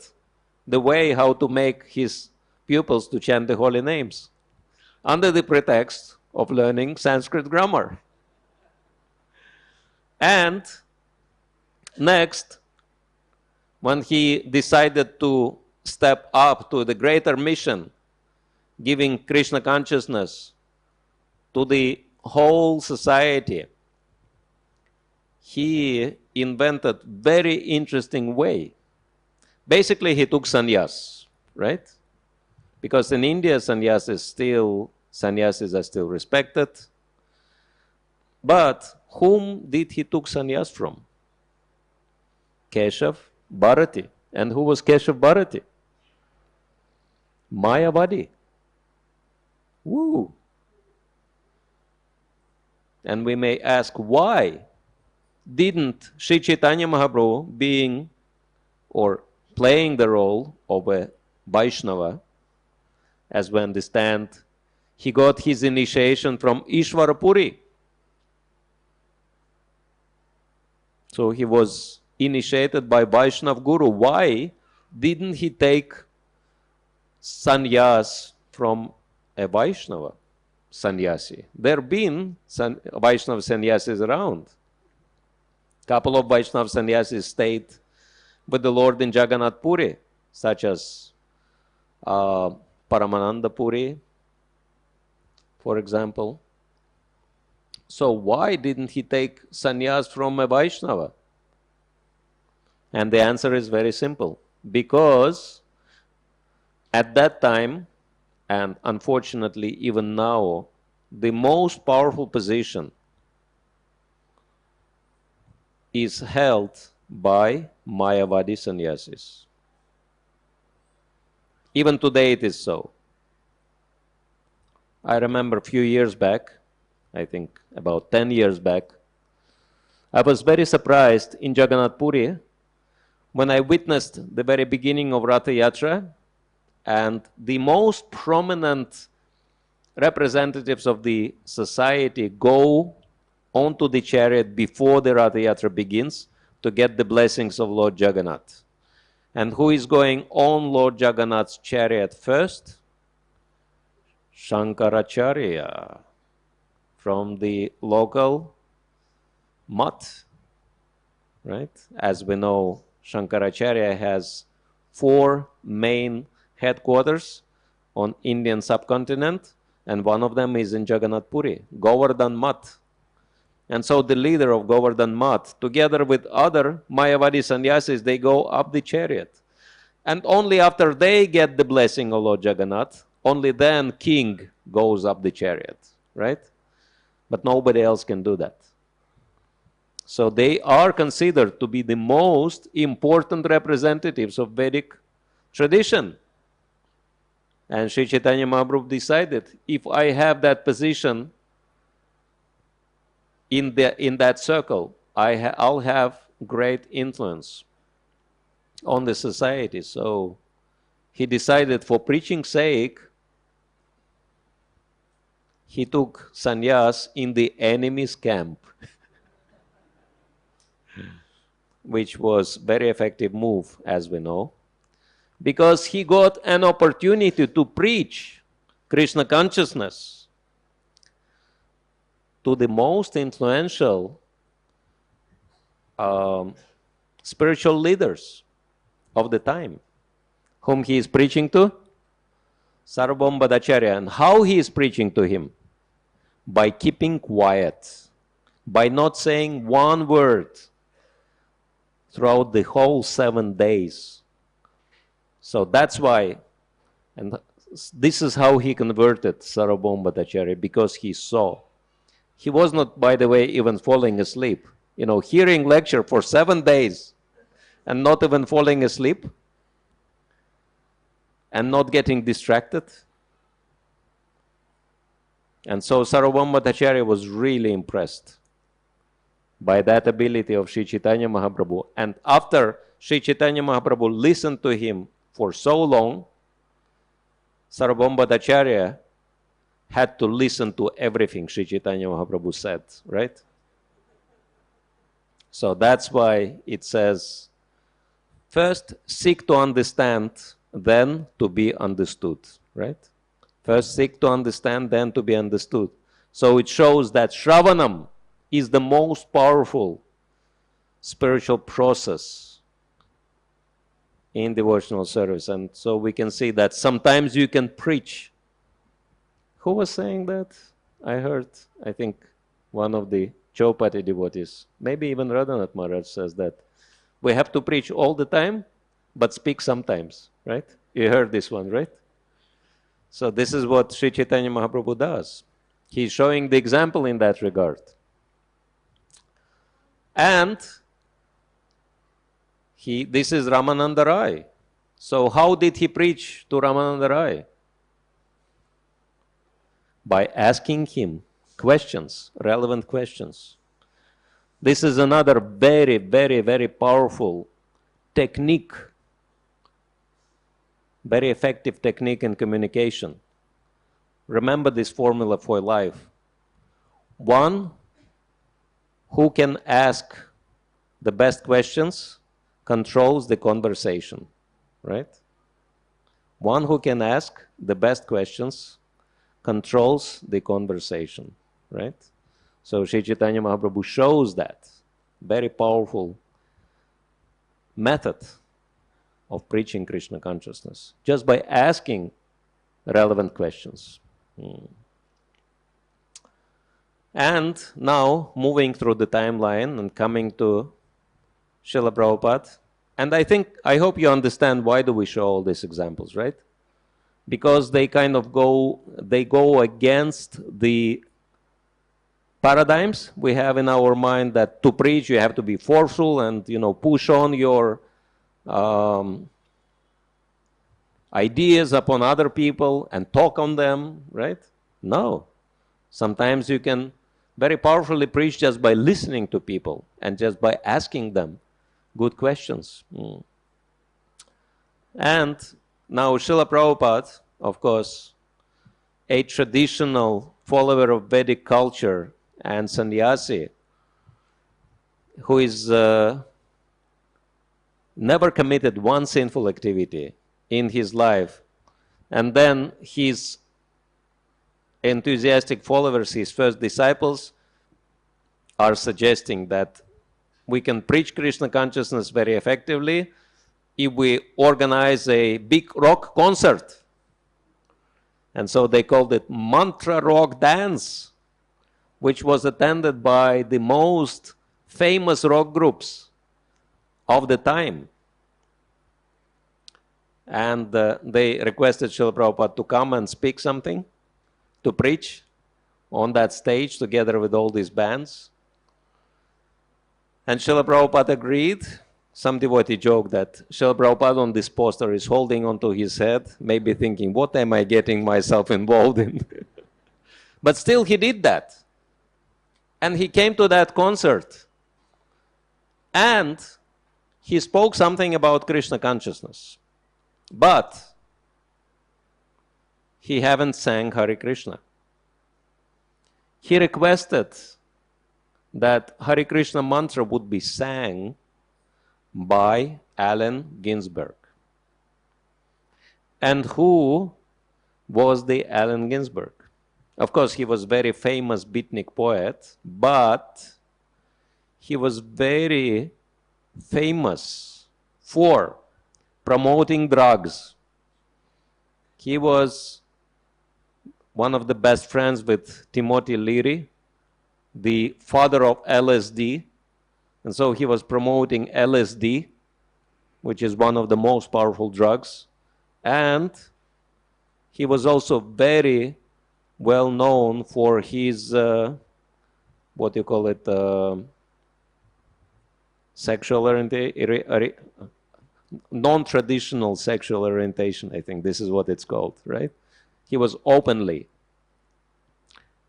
the way how to make his pupils to chant the holy names under the pretext of learning Sanskrit grammar. And next, when he decided to step up to the greater mission, giving Krishna consciousness to the whole society, he invented very interesting way. Basically, he took sannyas, right? Because in India, sannyasis are still respected. But whom did he took sannyas from? Keshav, Bharati. And who was Keshav Bharati? Mayavadi. Woo! And we may ask, why didn't Sri Chaitanya Mahaprabhu, being or playing the role of a Vaishnava, as we understand, he got his initiation from Ishvara Puri. So he was initiated by Vaishnav Guru. Why didn't he take sannyas from a Vaishnava sannyasi? There have been Vaishnava sannyasis around. Couple of Vaishnava sannyasis stayed with the Lord in Jagannath Puri, such as Paramananda Puri, for example. So why didn't he take sannyas from a Vaishnava? And the answer is very simple. Because at that time, and unfortunately even now, the most powerful position is held by Mayavadi sannyasis. Even today it is so. I remember a few years back, I think about 10 years back, I was very surprised in Jagannath Puri when I witnessed the very beginning of Ratha Yatra, and the most prominent representatives of the society go onto the chariot before the Ratha Yatra begins to get the blessings of Lord Jagannath. And who is going on Lord Jagannath's chariot first? Shankaracharya from the local mutt, right? As we know, Shankaracharya has 4 main headquarters on Indian subcontinent, and one of them is in Jagannath Puri, Govardhan Mutt. And so the leader of Govardhan Mutt, together with other Mayavadi sannyasis, they go up the chariot. And only after they get the blessing of Lord Jagannath, only then king goes up the chariot, right? But nobody else can do that. So they are considered to be the most important representatives of Vedic tradition. And Sri Chaitanya Mahaprabhu decided, if I have that position in that circle, I'll have great influence on the society. So he decided, for preaching's sake, he took sannyas in the enemy's camp, which was very effective move, as we know, because he got an opportunity to preach Krishna consciousness to the most influential spiritual leaders of the time. Whom he is preaching to? Sarvabhauma Bhattacharya. And how he is preaching to him? By keeping quiet, by not saying one word throughout the whole 7 days. So that's why, and this is how he converted Sarvabhauma Bhattacharya, because he saw. He was not, by the way, even falling asleep. You know, hearing lecture for 7 days and not even falling asleep and not getting distracted. And so Sarvabhauma Bhattacharya was really impressed by that ability of Sri Chaitanya Mahaprabhu. And after Sri Chaitanya Mahaprabhu listened to him for so long, Sarvabhauma Bhattacharya had to listen to everything Sri Chaitanya Mahaprabhu said, right? So that's why it says, first seek to understand, then to be understood, right? First seek to understand, then to be understood. So it shows that Shravanam is the most powerful spiritual process in devotional service. And so we can see that sometimes you can preach. Who was saying that? I heard, I think, one of the Chowpatty devotees. Maybe even Radhanath Maharaj says that. We have to preach all the time, but speak sometimes, right? You heard this one, right? So this is what Sri Chaitanya Mahaprabhu does. He's showing the example in that regard. And this is Ramananda Rai. So how did he preach to Ramananda Rai? By asking him questions, relevant questions. This is another very, very, very powerful technique, very effective technique in communication. Remember this formula for life. One who can ask the best questions controls the conversation, right? One who can ask the best questions controls the conversation, right? So Sri Chaitanya Mahaprabhu shows that very powerful method of preaching Krishna consciousness, just by asking relevant questions. And now, moving through the timeline and coming to Srila Prabhupada, and I hope you understand why do we show all these examples, right? Because they kind of go against the paradigms we have in our mind that to preach you have to be forceful and push on your ideas upon other people and talk on them, right? No. Sometimes you can very powerfully preach just by listening to people and just by asking them good questions. And now Srila Prabhupada, of course, a traditional follower of Vedic culture and sannyasi, who is never committed one sinful activity in his life, and then his enthusiastic followers, his first disciples, are suggesting that we can preach Krishna consciousness very effectively if we organize a big rock concert. And so they called it mantra rock dance, which was attended by the most famous rock groups of the time. And they requested Srila Prabhupada to come and speak something, to preach on that stage together with all these bands. And Srila Prabhupada agreed. Some devotee joked that Srila Prabhupada on this poster is holding onto his head, maybe thinking, what am I getting myself involved in? But still he did that. And he came to that concert. And he spoke something about Krishna consciousness. But he haven't sang Hare Krishna. He requested that Hare Krishna mantra would be sang by Allen Ginsberg. And who was the Allen Ginsberg? Of course, he was very famous beatnik poet, but he was very famous for promoting drugs. He was one of the best friends with Timothy Leary, the father of LSD. And so he was promoting LSD, which is one of the most powerful drugs. And he was also very well known for his, sexual orientation, non-traditional sexual orientation, I think this is what it's called, right? He was openly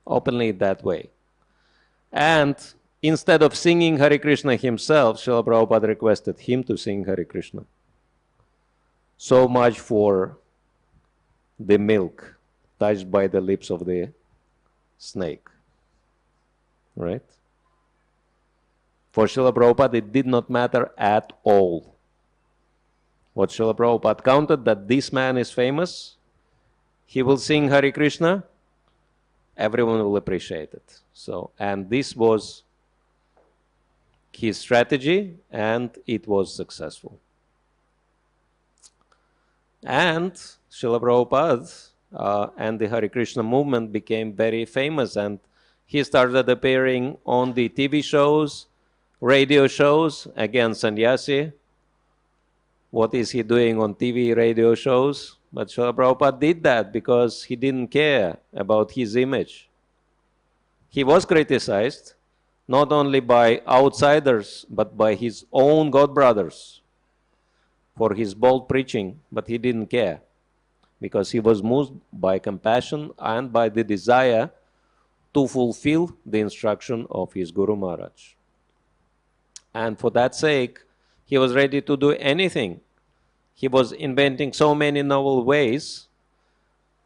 that way. And instead of singing Hare Krishna himself, Srila Prabhupada requested him to sing Hare Krishna. So much for the milk touched by the lips of the snake, right? For Srila Prabhupada, it did not matter at all. What Srila Prabhupada counted, that this man is famous, he will sing Hare Krishna, everyone will appreciate it. So, and this was his strategy, and it was successful. And Srila Prabhupada and the Hare Krishna movement became very famous, and he started appearing on the TV shows, radio shows, again sannyasi. What is he doing on TV, radio shows? But Srila Prabhupada did that because he didn't care about his image. He was criticized, not only by outsiders, but by his own God brothers for his bold preaching, but he didn't care because he was moved by compassion and by the desire to fulfill the instruction of his Guru Maharaj. And for that sake, he was ready to do anything. He was inventing so many novel ways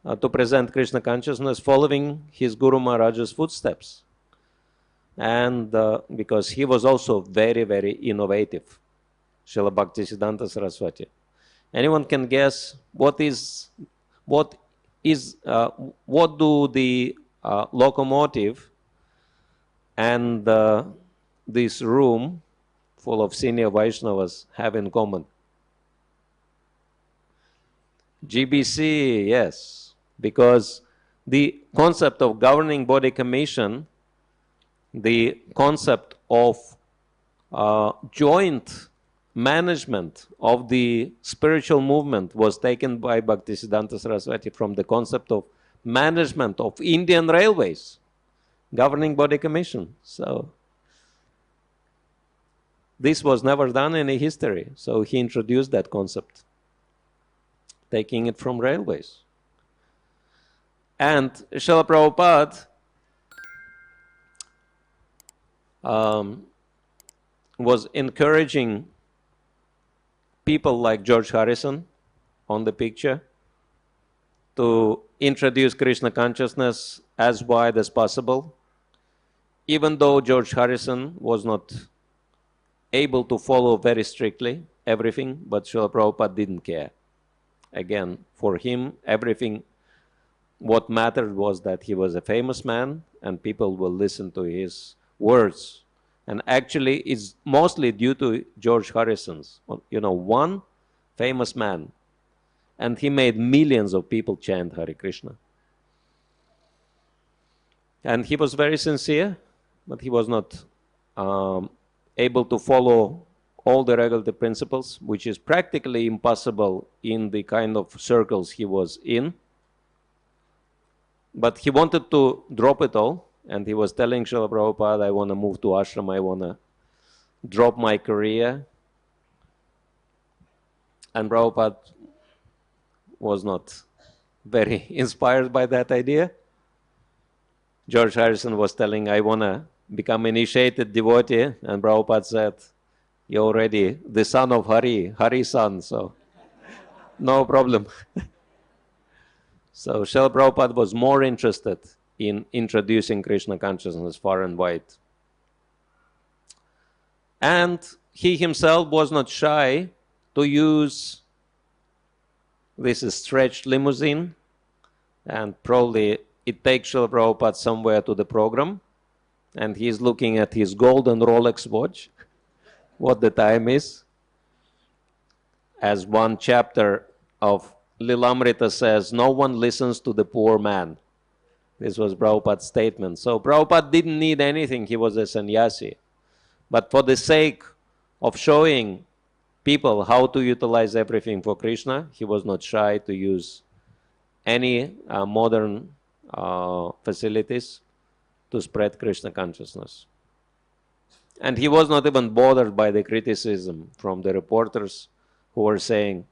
to present Krishna consciousness following his Guru Maharaj's footsteps. And because he was also very, very innovative, Srila Bhaktisiddhanta Saraswati. Anyone can guess what do the locomotive and this room full of senior Vaishnavas have in common? GBC, yes, because the concept of governing body commission, the concept of joint management of the spiritual movement was taken by Bhaktisiddhanta Saraswati from the concept of management of Indian railways, governing body commission. So this was never done in history. So he introduced that concept, taking it from railways. And Srila Prabhupada was encouraging people like George Harrison on the picture to introduce Krishna consciousness as wide as possible, even though George Harrison was not able to follow very strictly everything, but Srila Prabhupada didn't care. Again, for him, everything, what mattered was that he was a famous man and people will listen to his words. And actually, it's mostly due to George Harrison's, one famous man. And he made millions of people chant Hare Krishna. And he was very sincere, but he was not able to follow all the regulative principles, which is practically impossible in the kind of circles he was in. But he wanted to drop it all. And he was telling Srila Prabhupada, I want to move to ashram, I want to drop my career. And Prabhupada was not very inspired by that idea. George Harrison was telling, I want to become initiated devotee. And Prabhupada said, you're already the son of Hari, Hari's son, so no problem. So Srila Prabhupada was more interested in introducing Krishna consciousness far and wide. And he himself was not shy to use this stretched limousine, and probably it takes Srila Prabhupada somewhere to the program, and he's looking at his golden Rolex watch, what the time is. As one chapter of Lilamrita says, no one listens to the poor man. This was Prabhupada's statement. So Prabhupada didn't need anything. He was a sannyasi. But for the sake of showing people how to utilize everything for Krishna, he was not shy to use any modern facilities to spread Krishna consciousness. And he was not even bothered by the criticism from the reporters who were saying,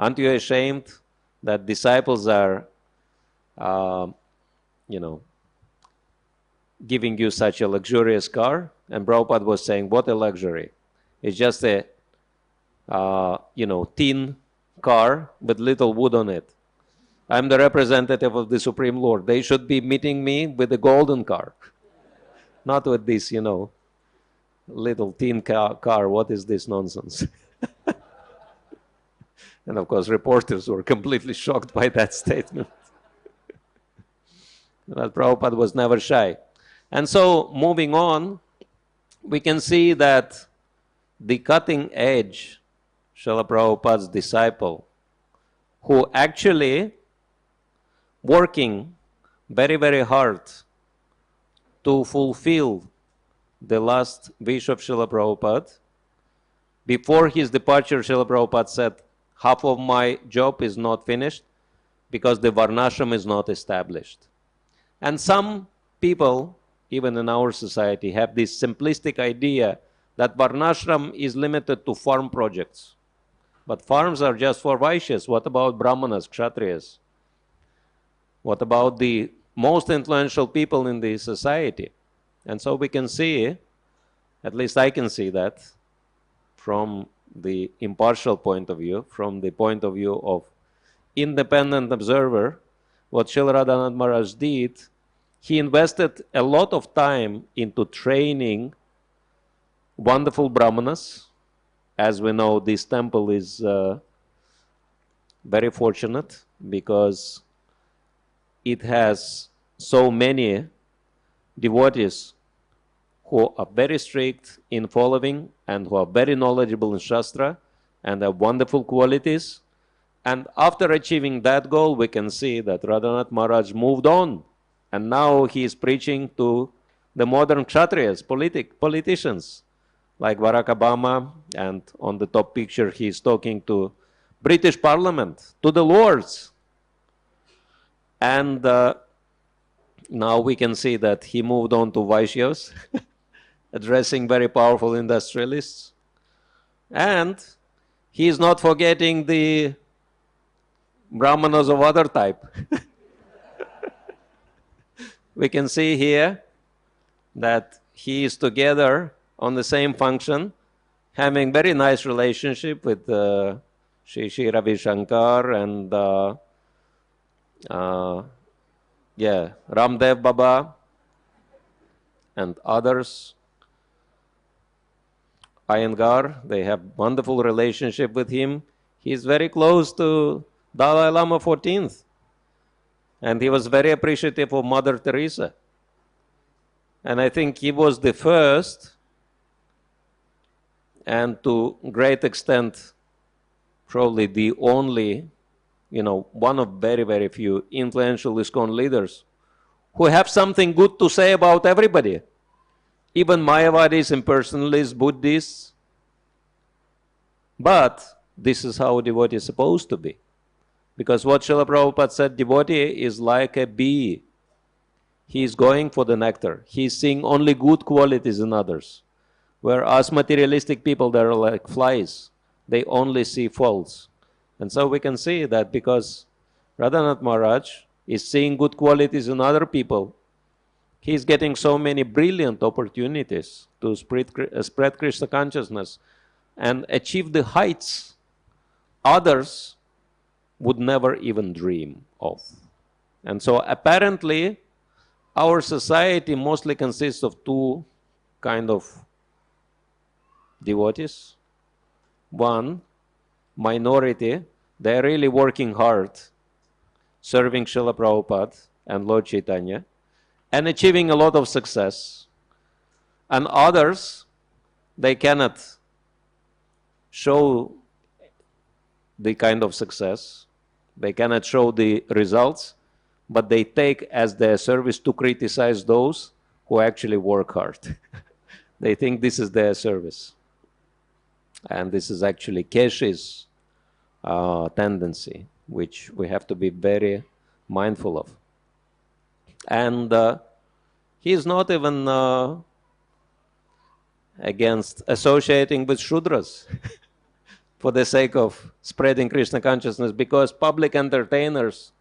aren't you ashamed that disciples are giving you such a luxurious car? And Prabhupada was saying, what a luxury. It's just a, tin car with little wood on it. I'm the representative of the Supreme Lord. They should be meeting me with a golden car, not with this, little tin car. What is this nonsense? And of course, reporters were completely shocked by that statement. But Prabhupada was never shy. And so, moving on, we can see that the cutting edge Srila Prabhupada's disciple, who actually working very, very hard to fulfill the last wish of Srila Prabhupada. Before his departure, Srila Prabhupada said, half of my job is not finished because the Varnashram is not established. And some people, even in our society, have this simplistic idea that Varnashram is limited to farm projects. But farms are just for Vaishyas. What about Brahmanas, Kshatriyas? What about the most influential people in the society? And so we can see, at least I can see that, from the impartial point of view, from the point of view of independent observer, what Srila Radhanath Maharaj did, he invested a lot of time into training wonderful Brahmanas. As we know, this temple is very fortunate because it has so many devotees who are very strict in following and who are very knowledgeable in Shastra and have wonderful qualities. And after achieving that goal, we can see that Radhanath Maharaj moved on. And now he is preaching to the modern Kshatriyas, politicians, like Barack Obama. And on the top picture, he is talking to British Parliament, to the Lords. And now we can see that he moved on to Vaishyas, addressing very powerful industrialists. And he is not forgetting the Brahmanas of other type. We can see here that he is together on the same function, having very nice relationship with Shri Ravi Shankar and Ramdev Baba and others. Iyengar, they have wonderful relationship with him. He is very close to Dalai Lama 14th. And he was very appreciative of Mother Teresa. And I think he was the first, and to great extent, probably the only, one of very, very few influential ISKCON leaders who have something good to say about everybody. Even Mayavadis, impersonalists, Buddhists. But this is how a devotee is supposed to be. Because what Srila Prabhupada said, devotee is like a bee. He is going for the nectar. He is seeing only good qualities in others. Whereas materialistic people, they are like flies. They only see faults. And so we can see that because Radhanath Maharaj is seeing good qualities in other people, he is getting so many brilliant opportunities to spread Krishna consciousness and achieve the heights others would never even dream of. And so apparently our society mostly consists of two kind of devotees. One, minority, they are really working hard, serving Srila Prabhupada and Lord Chaitanya, and achieving a lot of success. And others, they cannot show the kind of success, they cannot show the results, but they take as their service to criticize those who actually work hard. They think this is their service. And this is actually Keshi's tendency, which we have to be very mindful of. And he is not even against associating with Shudras for the sake of spreading Krishna consciousness, because public entertainers,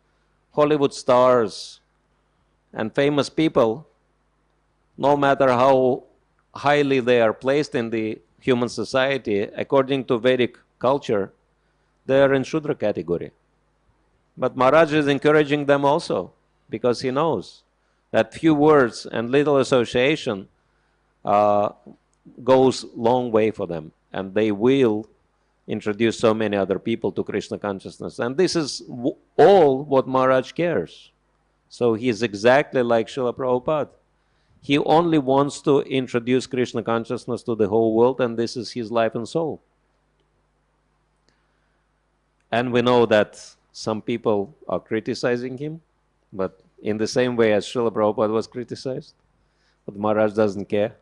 Hollywood stars, and famous people, no matter how highly they are placed in the human society, according to Vedic culture, they are in Shudra category. But Maharaj is encouraging them also, because he knows that few words and little association goes long way for them, and they will introduce so many other people to Krishna consciousness. And this is all what Maharaj cares. So he is exactly like Srila Prabhupada. He only wants to introduce Krishna consciousness to the whole world, and this is his life and soul. And we know that some people are criticizing him, but in the same way as Srila Prabhupada was criticized. But Maharaj doesn't care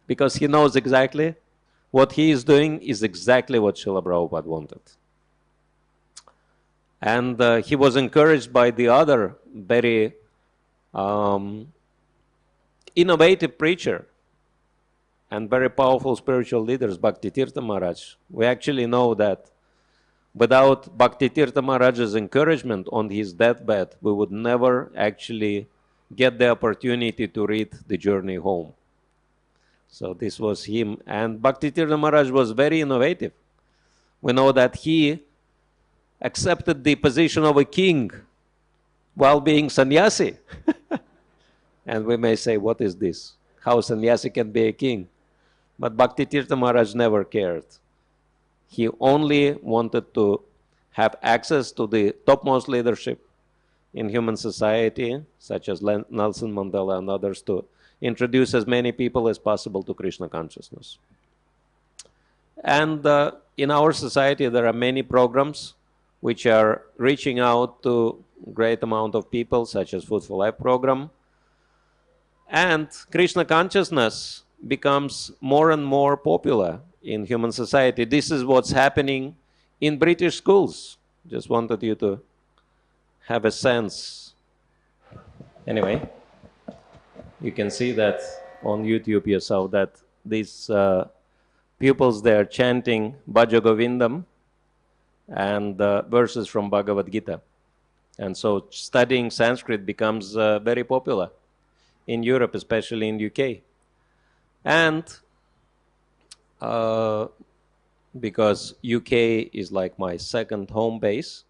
because he knows exactly what he is doing is exactly what Srila Prabhupada wanted. And he was encouraged by the other very innovative preacher and very powerful spiritual leaders, Bhakti Tirtha Maharaj. We actually know that without Bhakti Tirtha Maharaj's encouragement on his deathbed, we would never actually get the opportunity to read The Journey Home. So this was him. And Bhakti Tirtha Maharaj was very innovative. We know that he accepted the position of a king while being sannyasi. And we may say, what is this? How sannyasi can be a king? But Bhakti Tirtha Maharaj never cared. He only wanted to have access to the topmost leadership in human society, such as Nelson Mandela and others, to introduce as many people as possible to Krishna consciousness. And in our society, there are many programs which are reaching out to a great amount of people, such as Food for Life program. And Krishna consciousness becomes more and more popular in human society. This is what's happening in British schools. Just wanted you to have a sense. Anyway, you can see that on YouTube yourself that these pupils, they are chanting Bhaja Govindam and verses from Bhagavad-gītā. And so studying Sanskrit becomes very popular in Europe, especially in UK. And because UK is like my second home base,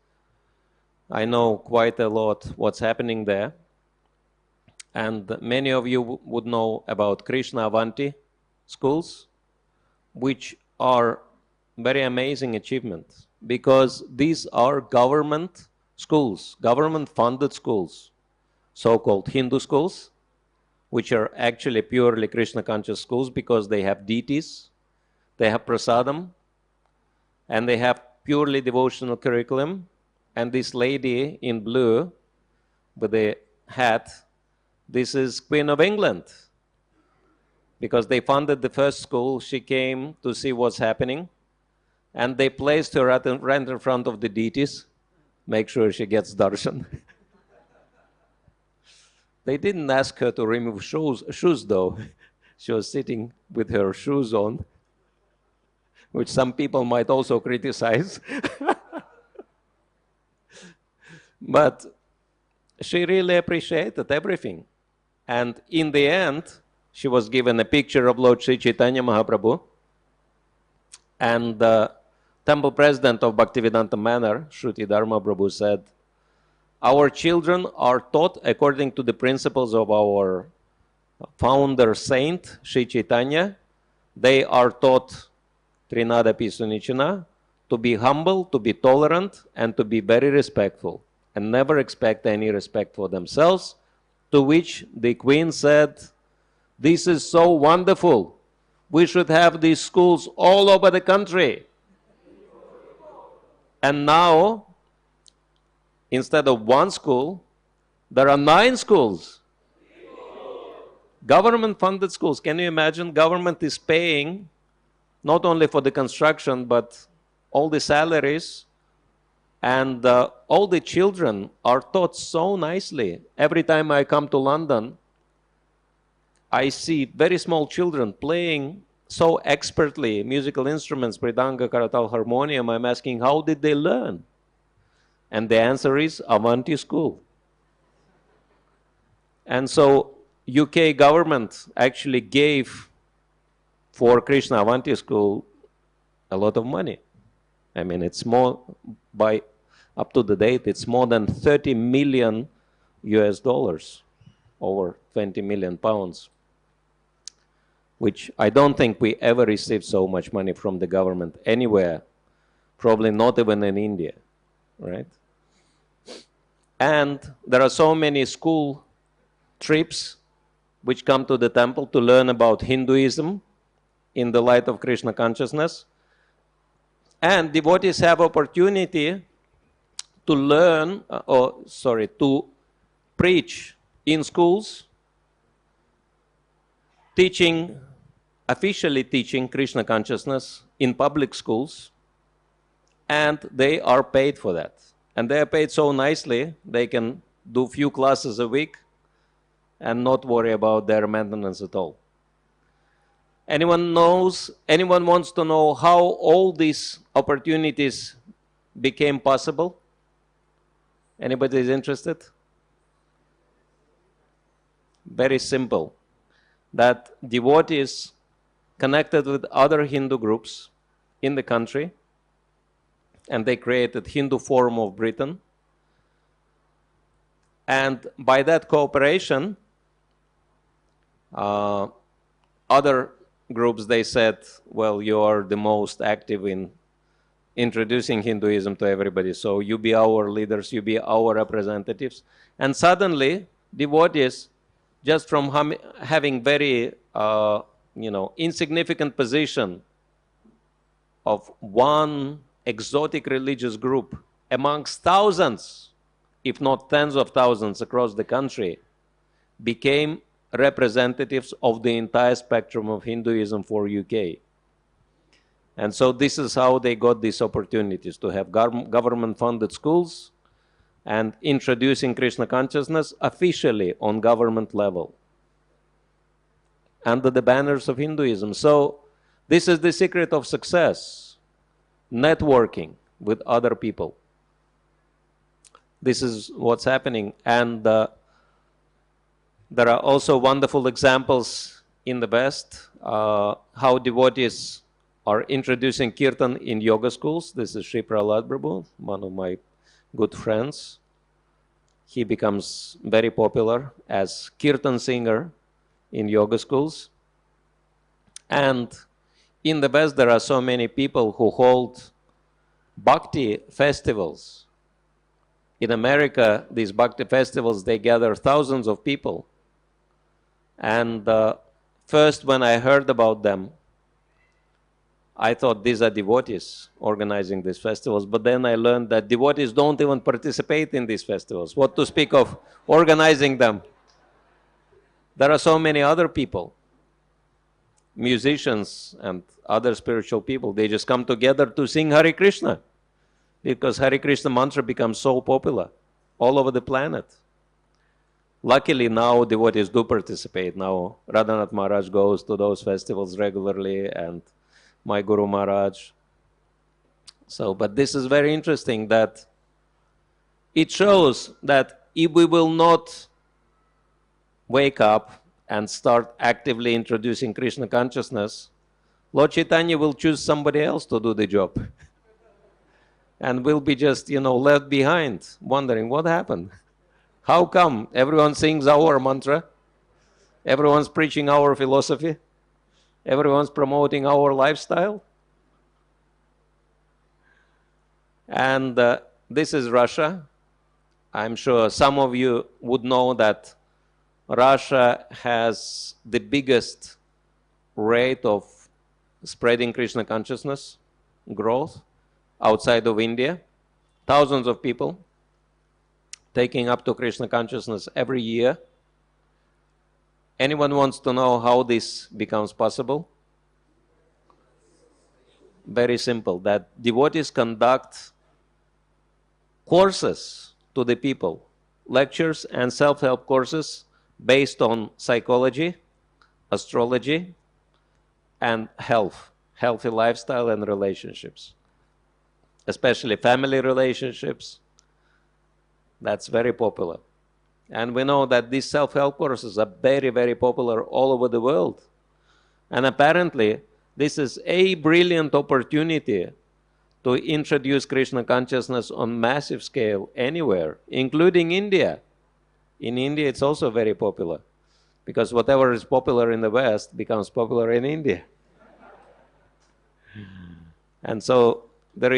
I know quite a lot what's happening there. And many of you would know about Krishna Avanti schools, which are very amazing achievements, because these are government schools, government-funded schools, so-called Hindu schools, which are actually purely Krishna-conscious schools because they have deities, they have prasadam, and they have purely devotional curriculum. And this lady in blue with the hat, this is Queen of England. Because they funded the first school, she came to see what's happening, and they placed her right in front of the deities, make sure she gets darshan. They didn't ask her to remove shoes though. She was sitting with her shoes on, which some people might also criticize. But she really appreciated everything. And in the end, she was given a picture of Lord Sri Chaitanya Mahaprabhu. And the temple president of Bhaktivedanta Manor, Shruti Dharma Prabhu, said, our children are taught according to the principles of our founder saint, Sri Chaitanya. They are taught Trinada Pisunichana, to be humble, to be tolerant, and to be very respectful, and never expect any respect for themselves. To which the queen said, this is so wonderful. We should have these schools all over the country. And now, instead of one school, there are 9 schools. Government-funded schools. Can you imagine? Government is paying not only for the construction, but all the salaries. And all the children are taught so nicely. Every time I come to London, I see very small children playing so expertly musical instruments, Pridanga, Karatal, harmonium. I'm asking, how did they learn? And the answer is Avanti school. And so UK government actually gave for Krishna Avanti school a lot of money. I mean, it's more, by up to the date, it's more than 30 million US dollars, over 20 million pounds, which I don't think we ever received so much money from the government anywhere, probably not even in India, right? And there are so many school trips which come to the temple to learn about Hinduism in the light of Krishna consciousness. And devotees have opportunity to learn, to preach in schools officially teaching Krishna consciousness in public schools, and they are paid for that. And they are paid so nicely, they can do few classes a week and not worry about their maintenance at all. Anyone wants to know how all these opportunities became possible? Anybody is interested? Very simple. That devotees connected with other Hindu groups in the country, and they created Hindu Forum of Britain. And by that cooperation, other groups, they said, well, you are the most active in introducing Hinduism to everybody, so you be our leaders, you be our representatives. And suddenly, devotees, just from having very insignificant position of one exotic religious group amongst thousands, if not tens of thousands across the country, became representatives of the entire spectrum of Hinduism for UK. And so this is how they got these opportunities to have government-funded schools and introducing Krishna consciousness officially on government level under the banners of Hinduism. So this is the secret of success, networking with other people. This is what's happening. And there are also wonderful examples in the West, how devotees are introducing kirtan in yoga schools. This is Sri Prahlad Prabhu, one of my good friends. He becomes very popular as kirtan singer in yoga schools. And in the West, there are so many people who hold bhakti festivals. In America, these bhakti festivals, they gather thousands of people. And first, when I heard about them, I thought these are devotees organizing these festivals, but then I learned that devotees don't even participate in these festivals. What to speak of organizing them? There are so many other people, musicians and other spiritual people. They just come together to sing Hare Krishna, because Hare Krishna mantra becomes so popular all over the planet. Luckily now devotees do participate. Now Radhanath Maharaj goes to those festivals regularly, and my Guru Maharaj. So, but this is very interesting, that it shows that if we will not wake up and start actively introducing Krishna consciousness, Lord Chaitanya will choose somebody else to do the job. And we'll be just, left behind, wondering what happened. How come everyone sings our mantra? Everyone's preaching our philosophy? Everyone's promoting our lifestyle? And this is Russia. I'm sure some of you would know that Russia has the biggest rate of spreading Krishna consciousness growth outside of India. Thousands of people taking up to Krishna consciousness every year. Anyone wants to know how this becomes possible? Very simple, that devotees conduct courses to the people, lectures and self-help courses based on psychology, astrology, and health, healthy lifestyle and relationships, especially family relationships. That's very popular. And we know that these self-help courses are very, very popular all over the world. And apparently, this is a brilliant opportunity to introduce Krishna consciousness on massive scale anywhere, including India. In India, it's also very popular, because whatever is popular in the West becomes popular in India. And so there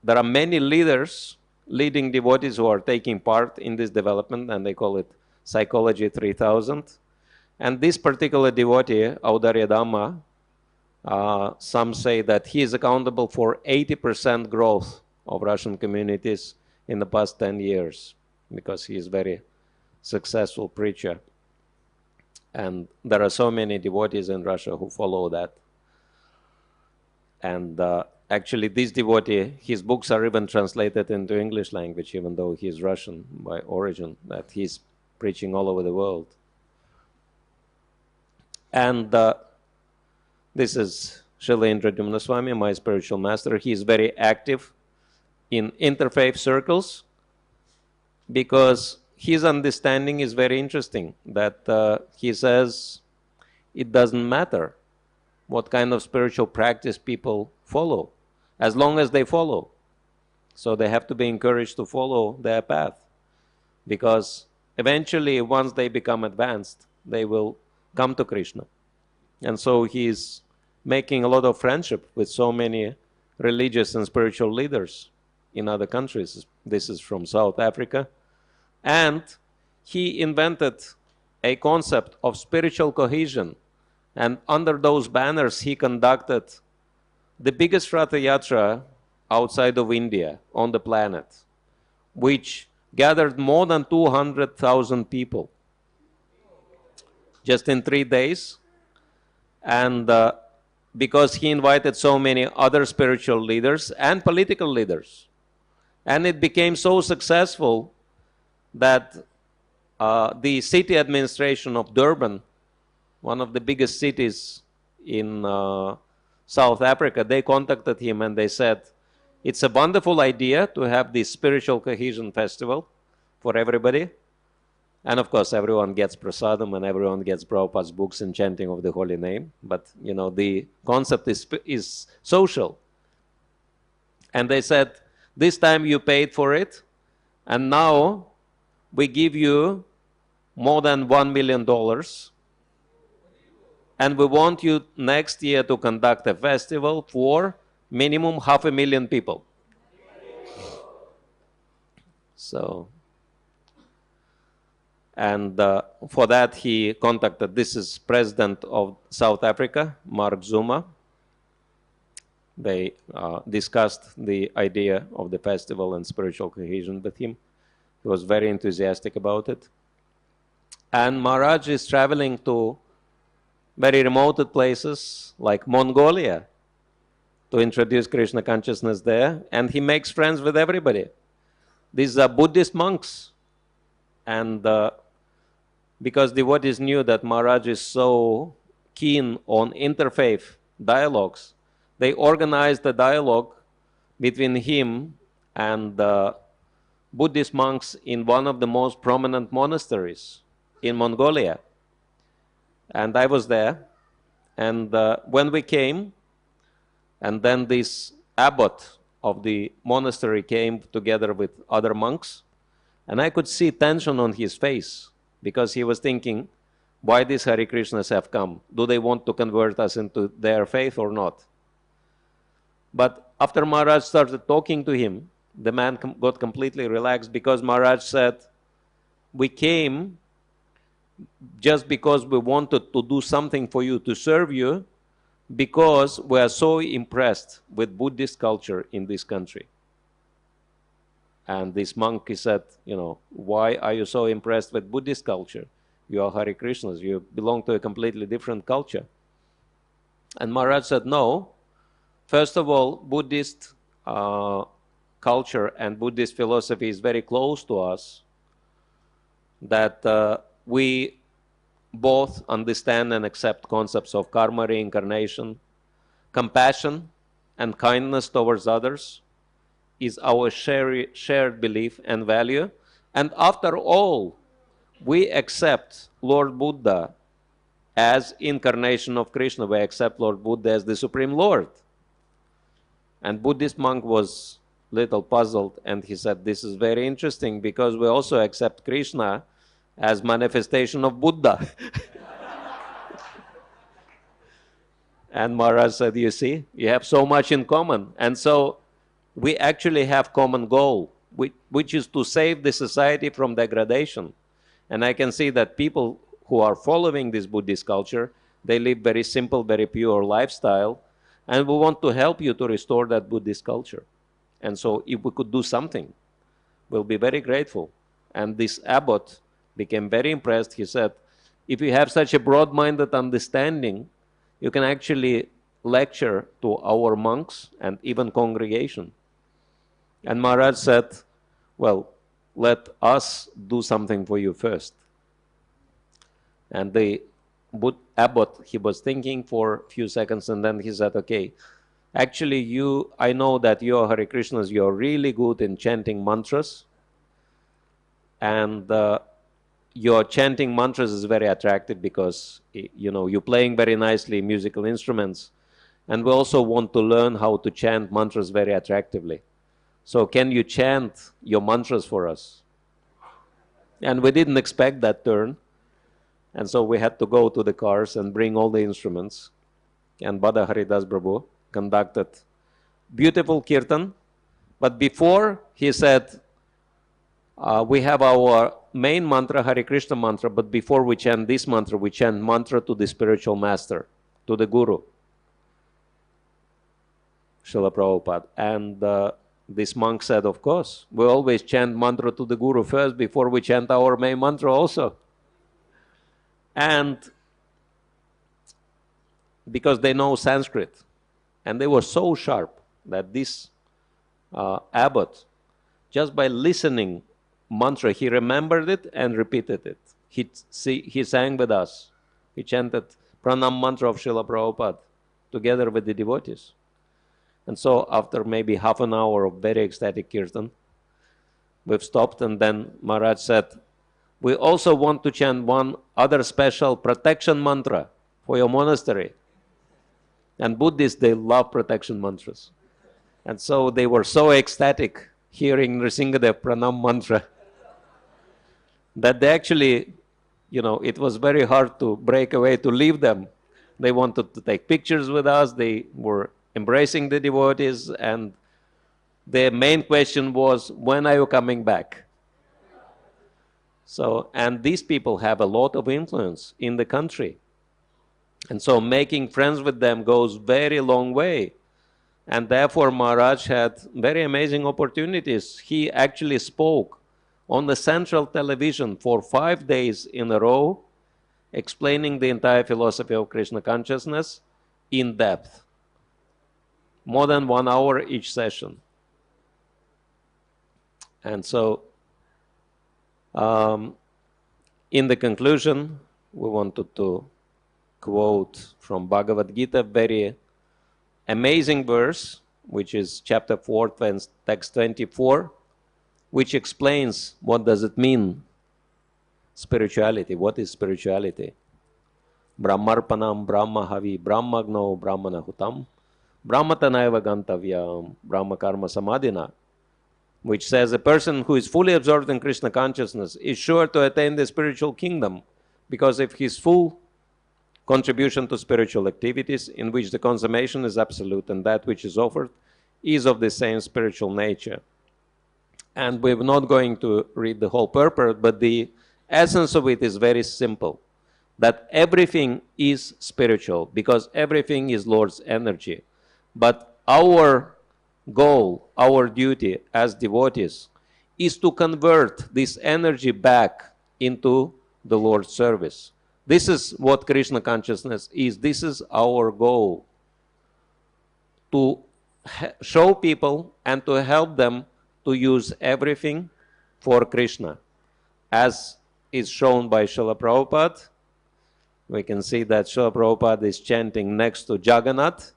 are many leading devotees who are taking part in this development, and they call it Psychology 3000. And this particular devotee, Audarya Dhamma, some say that he is accountable for 80% growth of Russian communities in the past 10 years, because he is a very successful preacher. And there are so many devotees in Russia who follow that. And actually, this devotee, his books are even translated into English language, even though he is Russian by origin, that he's preaching all over the world. And this is Srila Narada Swami, my spiritual master. He is very active in interfaith circles because his understanding is very interesting, that he says it doesn't matter what kind of spiritual practice people follow, as long as they follow. So they have to be encouraged to follow their path, because eventually, once they become advanced, they will come to Krishna. And so he's making a lot of friendship with so many religious and spiritual leaders in other countries. This is from South Africa. And he invented a concept of spiritual cohesion. And under those banners, he conducted the biggest Ratha Yatra outside of India on the planet, which gathered more than 200,000 people just in 3 days. And because he invited so many other spiritual leaders and political leaders. And it became so successful that the city administration of Durban, one of the biggest cities in South Africa, they contacted him and they said, it's a wonderful idea to have this spiritual cohesion festival for everybody. And of course, everyone gets prasadam and everyone gets Prabhupada's books and chanting of the holy name. But, you know, the concept is social. And they said, this time you paid for it, and now we give you more than $1 million. And we want you next year to conduct a festival for minimum 500,000 people. So, and for that he contacted, this is President of South Africa, Mark Zuma. They discussed the idea of the festival and spiritual cohesion with him. He was very enthusiastic about it. And Maharaj is traveling to very remote places like Mongolia to introduce Krishna consciousness there, and he makes friends with everybody. These are Buddhist monks. And because devotees knew that Maharaj is so keen on interfaith dialogues, they organized a dialogue between him and Buddhist monks in one of the most prominent monasteries in Mongolia. And I was there. And when we came, and then this abbot of the monastery came together with other monks, and I could see tension on his face, because he was thinking, why these Hare Krishnas have come? Do they want to convert us into their faith or not? But after Maharaj started talking to him, the man got completely relaxed, because Maharaj said, we came just because we wanted to do something for you, to serve you, because we are so impressed with Buddhist culture in this country. And this monk, he said, you know, why are you so impressed with Buddhist culture? You are Hare Krishnas, you belong to a completely different culture. And Maharaj said, no. First of all, Buddhist culture and Buddhist philosophy is very close to us, that we both understand and accept concepts of karma, reincarnation, compassion, and kindness towards others is our shared belief and value. And after all, we accept Lord Buddha as incarnation of Krishna. We accept Lord Buddha as the Supreme Lord. And Buddhist monk was a little puzzled, and he said, this is very interesting, because we also accept Krishna as manifestation of Buddha. And Maharaj said, you see, you have so much in common. And so we actually have common goal, which is to save the society from degradation. And I can see that people who are following this Buddhist culture, they live very simple, very pure lifestyle, and we want to help you to restore that Buddhist culture. And so if we could do something, we'll be very grateful. And this abbot became very impressed. He said, if you have such a broad-minded understanding, you can actually lecture to our monks and even congregation. And Maharaj said, well, let us do something for you first. And the abbot, he was thinking for a few seconds, and then he said, okay, actually I know that you are Hare Krishnas, you are really good in chanting mantras, and your chanting mantras is very attractive because, you're playing very nicely musical instruments, and we also want to learn how to chant mantras very attractively. So can you chant your mantras for us? And we didn't expect that turn. And so we had to go to the cars and bring all the instruments. And Bada Haridas Prabhu conducted beautiful kirtan. But before, he said, we have our main mantra, Hare Krishna mantra, but before we chant this mantra, we chant mantra to the spiritual master, to the Guru, Srila Prabhupada. And this monk said, of course, we always chant mantra to the Guru first before we chant our main mantra also. And because they know Sanskrit, and they were so sharp that this abbot, just by listening mantra, he remembered it and repeated it. He sang with us. He chanted pranam mantra of Srila Prabhupada together with the devotees. And so after maybe half an hour of very ecstatic kirtan, we've stopped, and then Maharaj said, we also want to chant one other special protection mantra for your monastery. And Buddhists, they love protection mantras. And so they were so ecstatic hearing Nrsingadev pranam mantra that they actually, it was very hard to break away, to leave them. They wanted to take pictures with us. They were embracing the devotees, and their main question was, when are you coming back? So, and these people have a lot of influence in the country. And so making friends with them goes very long way. And therefore Maharaj had very amazing opportunities. He actually spoke on the central television for 5 days in a row, explaining the entire philosophy of Krishna consciousness in depth. More than 1 hour each session. And so, in the conclusion, we wanted to quote from Bhagavad-gītā, very amazing verse, which is chapter 4, text 24, which explains what does it mean, spirituality. What is spirituality? Brahmarpanam, Brahmahavi, Brahmagno, Brahmanahutam, Brahmatanaiva Gantavyam, Brahma Karma Samadhina, which says a person who is fully absorbed in Krishna consciousness is sure to attain the spiritual kingdom, because of his full contribution to spiritual activities, in which the consummation is absolute and that which is offered is of the same spiritual nature. And we're not going to read the whole purport, but the essence of it is very simple, that everything is spiritual because everything is Lord's energy. But our goal, our duty as devotees is to convert this energy back into the Lord's service. This is what Krishna consciousness is. This is our goal, to show people and to help them to use everything for Krishna. As is shown by Srila Prabhupada, we can see that Srila Prabhupada is chanting next to Jagannath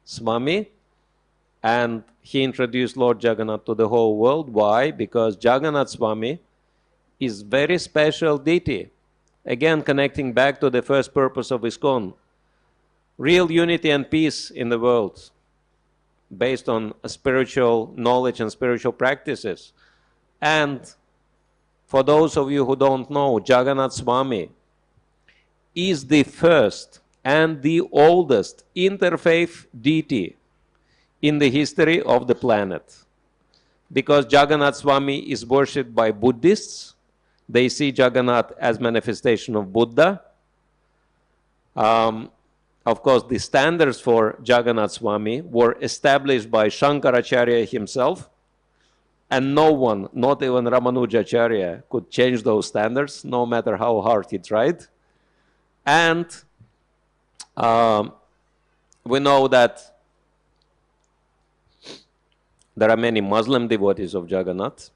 Swami, and he introduced Lord Jagannatha to the whole world. Why? Because Jagannath Swami is very special deity. Again, connecting back to the first purpose of ISKCON, real unity and peace in the world, based on spiritual knowledge and spiritual practices. And for those of you who don't know, Jagannath Swami is the first and the oldest interfaith deity in the history of the planet. Because Jagannath Swami is worshipped by Buddhists. They see Jagannath as manifestation of Buddha. Of course, the standards for Jagannath Swami were established by Shankaracharya himself, and no one, not even Ramanujacharya, could change those standards, no matter how hard he tried. And we know that there are many Muslim devotees of Jagannath.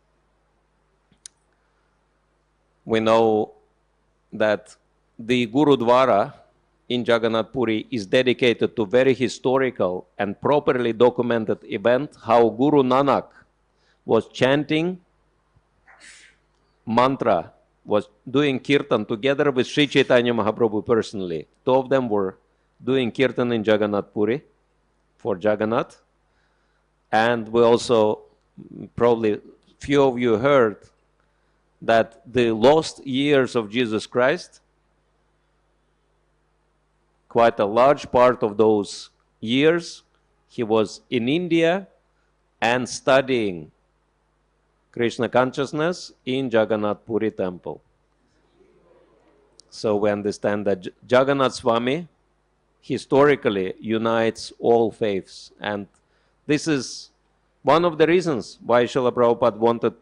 We know that the Gurudwara in Jagannath Puri is dedicated to very historical and properly documented event, how Guru Nanak was chanting mantra, was doing kirtan together with Sri Chaitanya Mahaprabhu personally. Two of them were doing kirtan in Jagannath Puri for Jagannath. And we also, probably few of you heard that the lost years of Jesus Christ, quite a large part of those years, he was in India and studying Krishna consciousness in Jagannath Puri temple. So we understand that Jagannath Swami historically unites all faiths. And this is one of the reasons why Srila Prabhupada wanted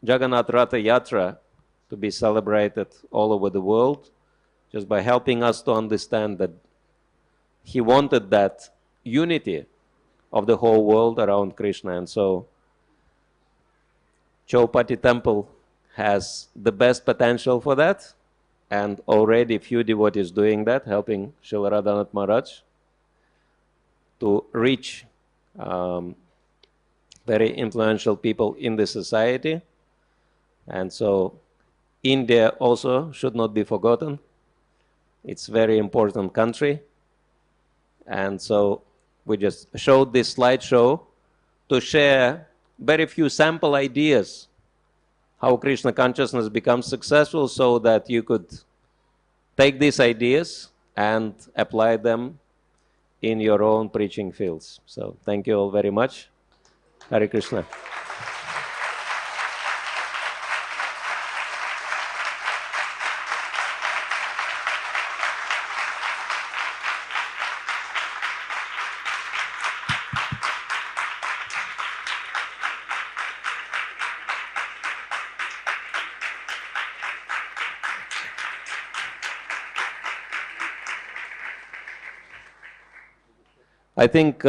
Jagannath Ratha Yatra to be celebrated all over the world, just by helping us to understand that he wanted that unity of the whole world around Krishna. And so Chowpatty temple has the best potential for that, and already few devotees doing that, helping Srila Radhanath Maharaj to reach very influential people in the society. And so India also should not be forgotten. It's a very important country. And so we just showed this slideshow to share very few sample ideas how Krishna consciousness becomes successful, so that you could take these ideas and apply them in your own preaching fields. So thank you all very much. Hare Krishna. I think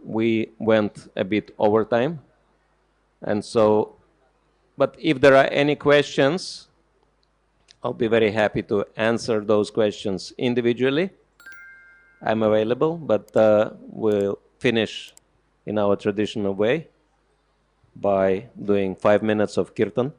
we went a bit over time, and so, but if there are any questions, I'll be very happy to answer those questions individually. I'm available, but we'll finish in our traditional way by doing 5 minutes of kirtan.